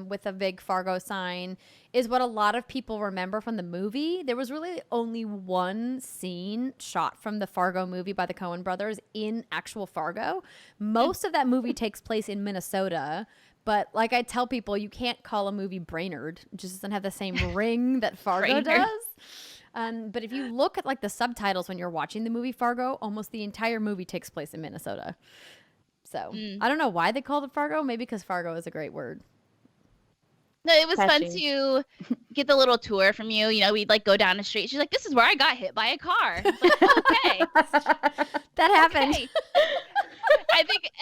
Speaker 1: with a big Fargo sign, is what a lot of people remember from the movie. There was really only one scene shot from the Fargo movie by the Coen brothers in actual Fargo. Most of that movie takes place in Minnesota. But like I tell people, you can't call a movie Brainerd. It just doesn't have the same ring that Fargo
Speaker 2: Brainerd.
Speaker 1: does. But if you look at like the subtitles when you're watching the movie Fargo, almost the entire movie takes place in Minnesota. So I don't know why they called it Fargo. Maybe because Fargo is a great word.
Speaker 2: No, it was fun
Speaker 3: Catchy.
Speaker 2: to get the little tour from you. You know, we'd like go down the street. She's like, "This is where I got hit by a car." I was like, okay.
Speaker 1: That happened.
Speaker 2: Okay. I think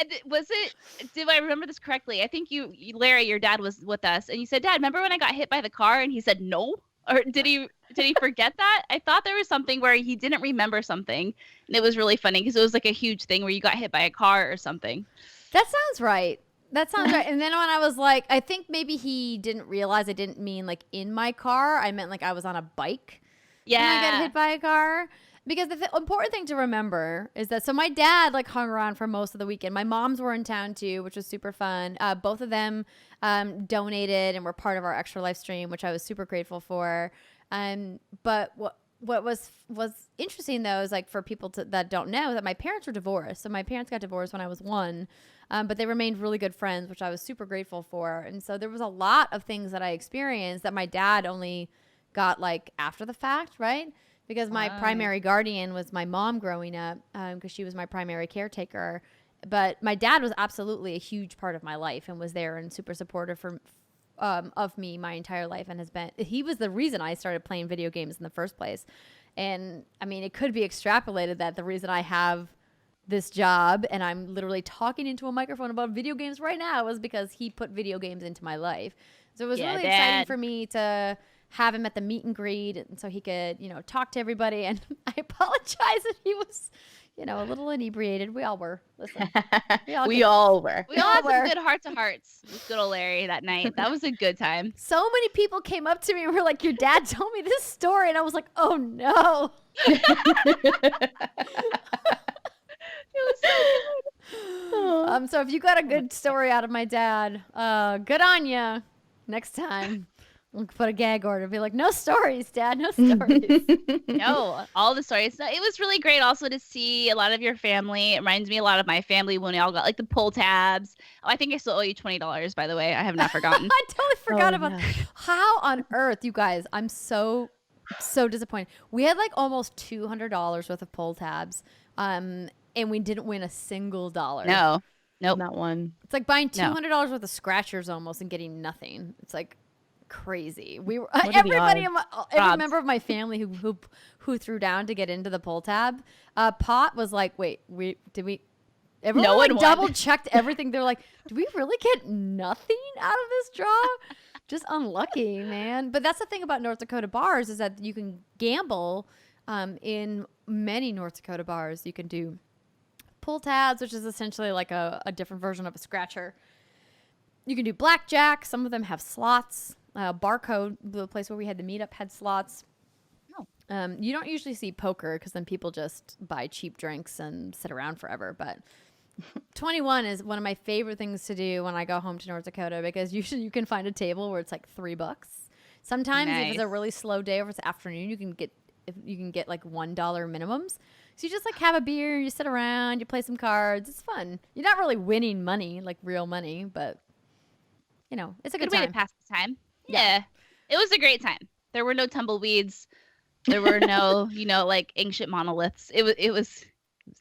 Speaker 2: did I remember this correctly? I think Larry, your dad was with us, and you said, "Dad, remember when I got hit by the car?" And he said, "No." Or did he forget that? I thought there was something where he didn't remember something, and it was really funny because it was like a huge thing where you got hit by a car or something.
Speaker 1: That sounds right. That sounds right. And then when I was like, I think maybe he didn't realize I didn't mean like in my car. I meant like I was on a bike.
Speaker 2: Yeah.
Speaker 1: When I got hit by a car. Because the important thing to remember is that, so my dad like hung around for most of the weekend. My moms were in town too, which was super fun. Both of them donated and were part of our extra live stream, which I was super grateful for. But what was interesting though is like for people that don't know that my parents were divorced. So my parents got divorced when I was 1, but they remained really good friends, which I was super grateful for. And so there was a lot of things that I experienced that my dad only got like after the fact, right? Because my primary guardian was my mom growing up, because she was my primary caretaker. But my dad was absolutely a huge part of my life and was there and super supportive of me my entire life, and he was the reason I started playing video games in the first place. And I mean, it could be extrapolated that the reason I have this job and I'm literally talking into a microphone about video games right now was because he put video games into my life. So it was really exciting for me to have him at the meet and greet, and so he could, talk to everybody. And I apologize if he was, a little inebriated. We all were. Listen,
Speaker 3: We all were.
Speaker 2: We all had some good heart-to-hearts with good old Larry that night. That was a good time.
Speaker 1: So many people came up to me and were like, "Your dad told me this story," and I was like, "Oh no."
Speaker 2: It was so good.
Speaker 1: So if you got a good story out of my dad, good on ya. Next time, Put a gag order. Be like, no stories, Dad. No stories.
Speaker 2: No, all the stories. So it was really great also to see a lot of your family. It reminds me a lot of my family when we all got like the pull tabs. Oh, I think I still owe you $20, by the way. I have not forgotten.
Speaker 1: I totally forgot about how on earth, you guys. I'm so disappointed. We had like almost $200 worth of pull tabs, and we didn't win a single dollar.
Speaker 2: No, nope,
Speaker 3: not one.
Speaker 1: It's like buying $200 worth of scratchers almost and getting nothing. It's like crazy. We were every member of my family who threw down to get into the pull tab. Pot was like, wait, everyone
Speaker 2: no one
Speaker 1: double checked everything. They're like, do we really get nothing out of this draw? Just unlucky, man. But that's the thing about North Dakota bars is that you can gamble in many North Dakota bars. You can do pull tabs, which is essentially like a different version of a scratcher. You can do blackjack. Some of them have slots. Barcode, the place where we had the meetup, had slots. You don't usually see poker because then people just buy cheap drinks and sit around forever. But 21 is one of my favorite things to do when I go home to North Dakota because usually you can find a table where it's like $3. Sometimes if it's a really slow day or if it's afternoon, you can get like $1 minimums. So you just like have a beer, you sit around, you play some cards. It's fun. You're not really winning money, like real money, but you know, it's a good
Speaker 2: way to pass the time. Yeah. It was a great time. There were no tumbleweeds. There were no, like ancient monoliths. It was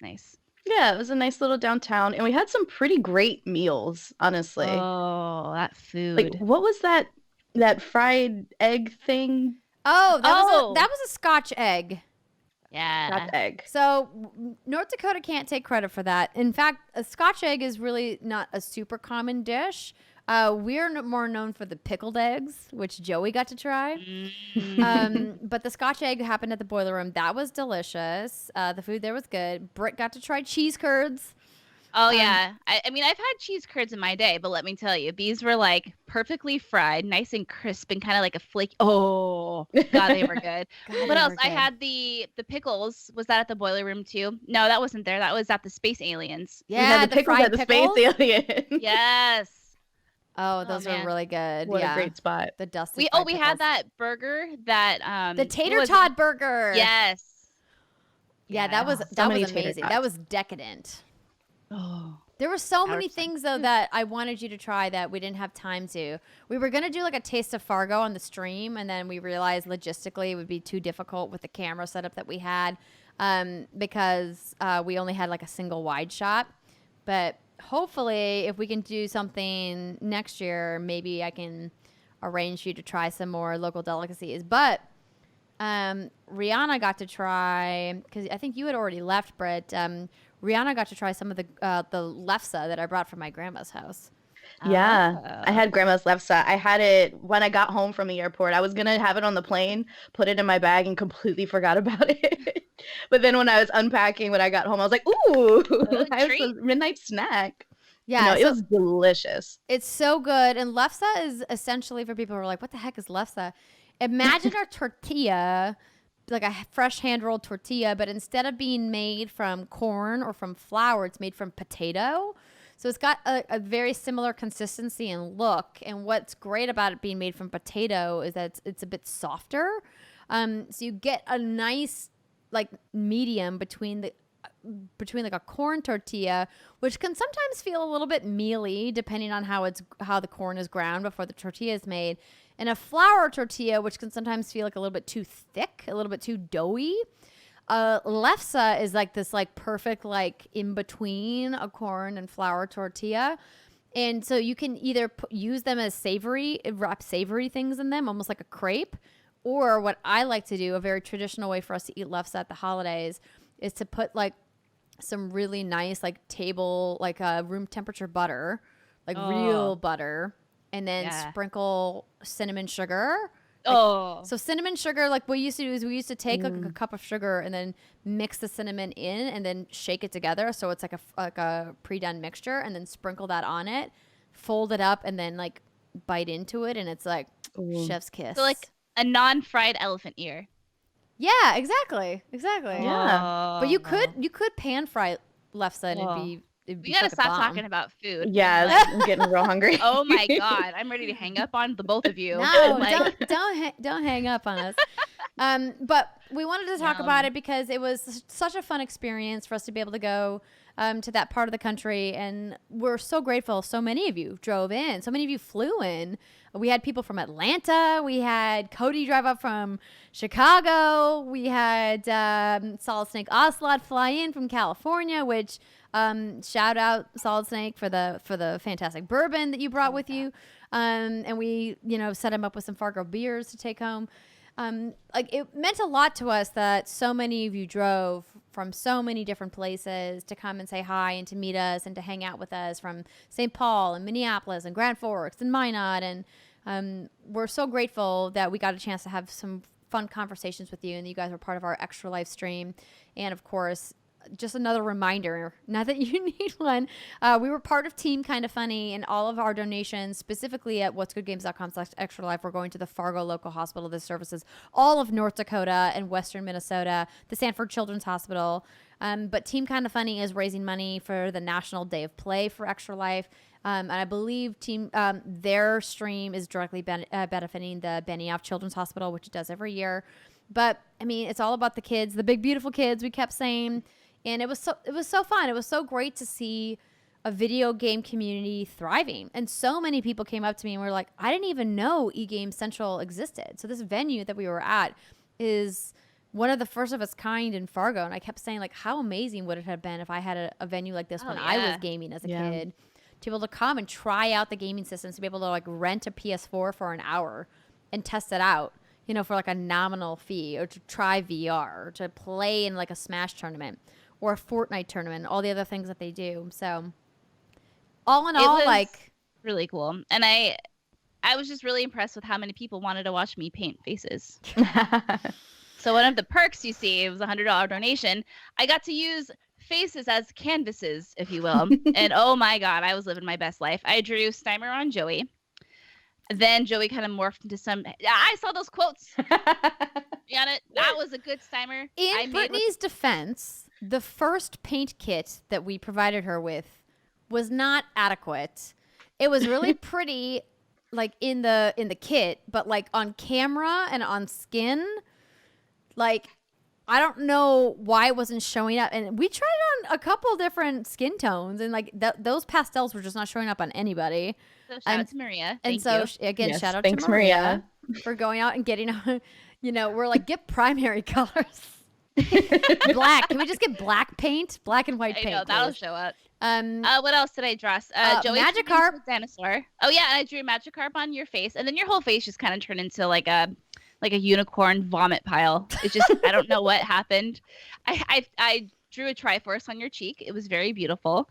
Speaker 2: nice.
Speaker 3: Yeah, it was a nice little downtown, and we had some pretty great meals, honestly.
Speaker 2: Oh, that food.
Speaker 3: Like, what was that fried egg thing?
Speaker 1: Oh, that was a Scotch egg.
Speaker 2: Yeah.
Speaker 3: Scotch egg.
Speaker 1: So North Dakota can't take credit for that. In fact, a Scotch egg is really not a super common dish. We're more known for the pickled eggs, which Joey got to try. But the Scotch egg happened at the Boiler Room. That was delicious. The food there was good. Britt got to try cheese curds.
Speaker 2: Oh, yeah. I mean, I've had cheese curds in my day, but let me tell you, these were like perfectly fried, nice and crisp, and kind of like a flaky. Oh, God, they were good. What else? I had the pickles. Was that at the Boiler Room too? No, that wasn't there. That was at the Space Aliens.
Speaker 3: Yeah, we had the pickles at the Space Alien.
Speaker 2: Yes.
Speaker 1: Oh, those are really good.
Speaker 3: What a great spot.
Speaker 1: The dusted
Speaker 2: we
Speaker 1: pickles.
Speaker 2: had that burger that
Speaker 1: the tater tot burger.
Speaker 2: Yes.
Speaker 1: Yeah, that was amazing. That was decadent.
Speaker 3: Oh.
Speaker 1: There were so many things though that I wanted you to try that we didn't have time to. We were gonna do like a taste of Fargo on the stream, and then we realized logistically it would be too difficult with the camera setup that we had, because we only had like a single wide shot. But hopefully, if we can do something next year, maybe I can arrange you to try some more local delicacies. But Riana got to try, because I think you had already left, Britt. Riana got to try some of the lefse that I brought from my grandma's house.
Speaker 3: Yeah, I had grandma's lefse. I had it when I got home from the airport. I was going to have it on the plane, put it in my bag, and completely forgot about it. But then when I was unpacking when I got home, I was like, ooh, I have a midnight snack.
Speaker 1: Yeah,
Speaker 3: it was delicious.
Speaker 1: It's so good. And lefse is essentially, for people who are like, what the heck is lefse? Imagine a tortilla, like a fresh hand-rolled tortilla, but instead of being made from corn or from flour, it's made from potato. So it's got a very similar consistency and look. And what's great about it being made from potato is that it's a bit softer. So you get a nice like medium between like a corn tortilla, which can sometimes feel a little bit mealy depending on how the corn is ground before the tortilla is made, and a flour tortilla, which can sometimes feel like a little bit too thick, a little bit too doughy. Lefse is like this like perfect like in between a corn and flour tortilla. And so you can either use them as wrap savory things in them, almost like a crepe. Or what I like to do, a very traditional way for us to eat lefse at the holidays, is to put like some really nice like table, like room temperature butter, like real butter, and then sprinkle cinnamon sugar. So cinnamon sugar, like what we used to do is we used to take like a cup of sugar and then mix the cinnamon in and then shake it together. So it's like a pre-done mixture, and then sprinkle that on it, fold it up, and then like bite into it, and it's like chef's kiss.
Speaker 2: So like a non-fried elephant ear.
Speaker 1: Yeah, exactly.
Speaker 3: Yeah.
Speaker 1: But you could pan fry lefse and
Speaker 2: We gotta stop talking about food.
Speaker 3: Yeah, I'm getting real hungry.
Speaker 2: Oh my god, I'm ready to hang up on the both of you.
Speaker 1: No, don't hang up on us. But we wanted to talk about it because it was such a fun experience for us to be able to go to that part of the country, and we're so grateful. So many of you drove in. So many of you flew in. We had people from Atlanta. We had Cody drive up from Chicago. We had Solid Snake Ocelot fly in from California, which shout out Solid Snake for the fantastic bourbon that you brought with you. And we, set him up with some Fargo beers to take home. It meant a lot to us that so many of you drove from so many different places to come and say hi and to meet us and to hang out with us from St. Paul and Minneapolis and Grand Forks and Minot. And we're so grateful that we got a chance to have some fun conversations with you, and you guys were part of our Extra Life stream. And of course, just another reminder, not that you need one, we were part of Team Kinda Funny, and all of our donations, specifically at whatsgoodgames.com/extra life, we're going to the Fargo local hospital that services all of North Dakota and Western Minnesota, the Sanford Children's Hospital. But Team Kinda Funny is raising money for the National Day of Play for Extra Life. And I believe their stream is directly benefiting the Benioff Children's Hospital, which it does every year. But I mean, it's all about the kids, the big beautiful kids, we kept saying. And it was so fun. It was so great to see a video game community thriving. And so many people came up to me and were like, I didn't even know eGame Central existed. So this venue that we were at is one of the first of its kind in Fargo. And I kept saying, like, how amazing would it have been if I had a venue like this when I was gaming as a kid, to be able to come and try out the gaming systems, to be able to like rent a PS4 for an hour and test it out, for like a nominal fee, or to try VR, or to play in like a Smash tournament or a Fortnite tournament, all the other things that they do. So all in all, like,
Speaker 2: really cool. And I was just really impressed with how many people wanted to watch me paint faces. So one of the perks you see, it was a $100 donation. I got to use faces as canvases, if you will. And oh my God, I was living my best life. I drew Steimer on Joey. Then Joey kind of morphed into I saw those quotes. Riana, that was a good Steimer.
Speaker 1: In Brittany's defense, the first paint kit that we provided her with was not adequate. It was really pretty, like in the kit, but like on camera and on skin, like, I don't know why it wasn't showing up. And we tried on a couple different skin tones, and like those pastels were just not showing up on anybody.
Speaker 2: So shout out to Maria.
Speaker 1: And so again, shout out to Maria for going out and getting on. We're like, get primary colors. Black. Can we just get black paint? Black and white paint.
Speaker 2: I know, that'll show up. What else did I draw? Joey
Speaker 1: Magikarp.
Speaker 2: Dinosaur. Oh yeah, and I drew Magikarp on your face, and then your whole face just kind of turned into like a unicorn vomit pile. It just, I don't know what happened. I drew a Triforce on your cheek. It was very beautiful.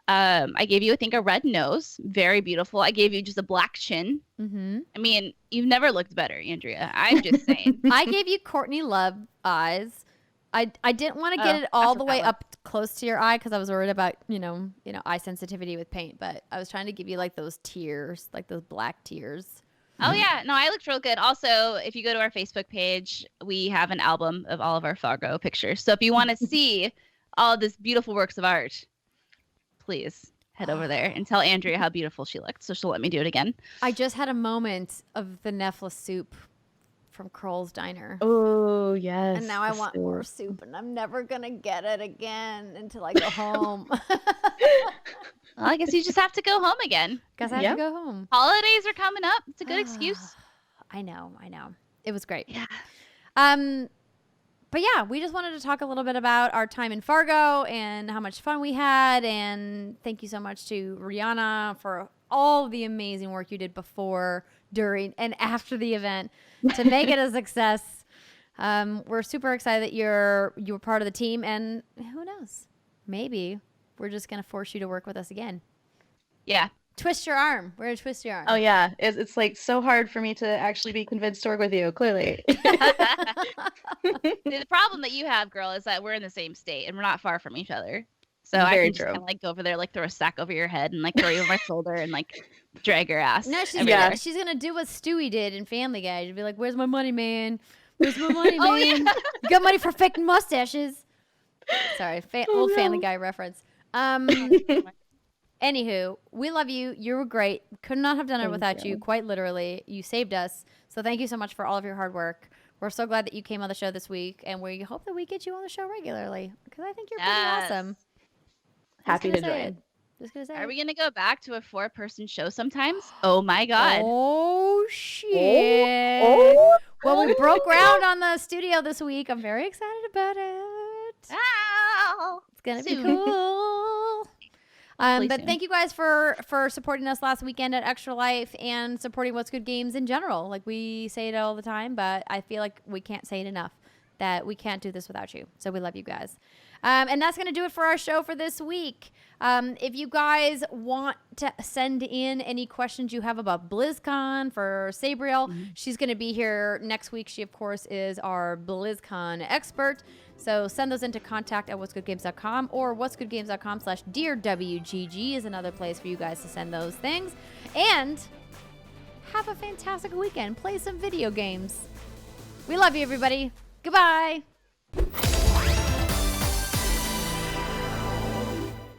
Speaker 2: I gave you, I think, a red nose. Very beautiful. I gave you just a black chin. Mm-hmm. I mean, you've never looked better, Andrea. I'm just saying.
Speaker 1: I gave you Courtney Love eyes. I didn't want to get it all the way up close to your eye because I was worried about, eye sensitivity with paint. But I was trying to give you like those tears, like those black tears.
Speaker 2: Oh, yeah. No, I looked real good. Also, if you go to our Facebook page, we have an album of all of our Fargo pictures. So if you want to see all of this beautiful works of art, please head over there and tell Andrea how beautiful she looked. So she'll let me do it again.
Speaker 1: I just had a moment of the Nefla soup from Kroll's Diner.
Speaker 3: Oh, yes.
Speaker 1: And now I want more soup, and I'm never going to get it again until I go home.
Speaker 2: Well, I guess you just have to go home again.
Speaker 1: Guess I have to go home.
Speaker 2: Holidays are coming up. It's a good excuse.
Speaker 1: I know. It was great.
Speaker 2: Yeah.
Speaker 1: But yeah, we just wanted to talk a little bit about our time in Fargo and how much fun we had. And thank you so much to Riana for all the amazing work you did before, during, and after the event to make it a success. We're super excited that you were part of the team, and who knows, maybe we're just going to force you to work with us again.
Speaker 2: Yeah.
Speaker 1: Twist your arm. We're going to twist your arm.
Speaker 3: Oh, yeah. It's like so hard for me to actually be convinced to work with you, clearly.
Speaker 2: The problem that you have, girl, is that we're in the same state and we're not far from each other. So I can just kind of like go over there, like throw a sack over your head and like throw you over my shoulder and like drag your ass.
Speaker 1: No, she's gonna do what Stewie did in Family Guy. She'd be like, "Where's my money, man? Where's my money, man? You got money for fake mustaches?" Sorry, old Family Guy reference. Anywho, we love you. You were great. Could not have done it without you. Quite literally. You saved us. So thank you so much for all of your hard work. We're so glad that you came on the show this week, and we hope that we get you on the show regularly because I think you're pretty awesome.
Speaker 3: Happy to join.
Speaker 1: Just gonna say.
Speaker 2: Are we gonna go back to a 4-person show sometimes? Oh my god.
Speaker 1: Oh shit. Well, we broke ground on the studio this week. I'm very excited about it.
Speaker 2: Ow.
Speaker 1: It's gonna be cool. But thank you guys for supporting us last weekend at Extra Life and supporting What's Good Games in general. Like we say it all the time, but I feel like we can't say it enough that we can't do this without you. So we love you guys. And that's going to do it for our show for this week. If you guys want to send in any questions you have about BlizzCon for Sabriel, she's going to be here next week. She, of course, is our BlizzCon expert. So send those into contact@whatsgoodgames.com or whatsgoodgames.com/dearwgg is another place for you guys to send those things. And have a fantastic weekend. Play some video games. We love you, everybody. Goodbye.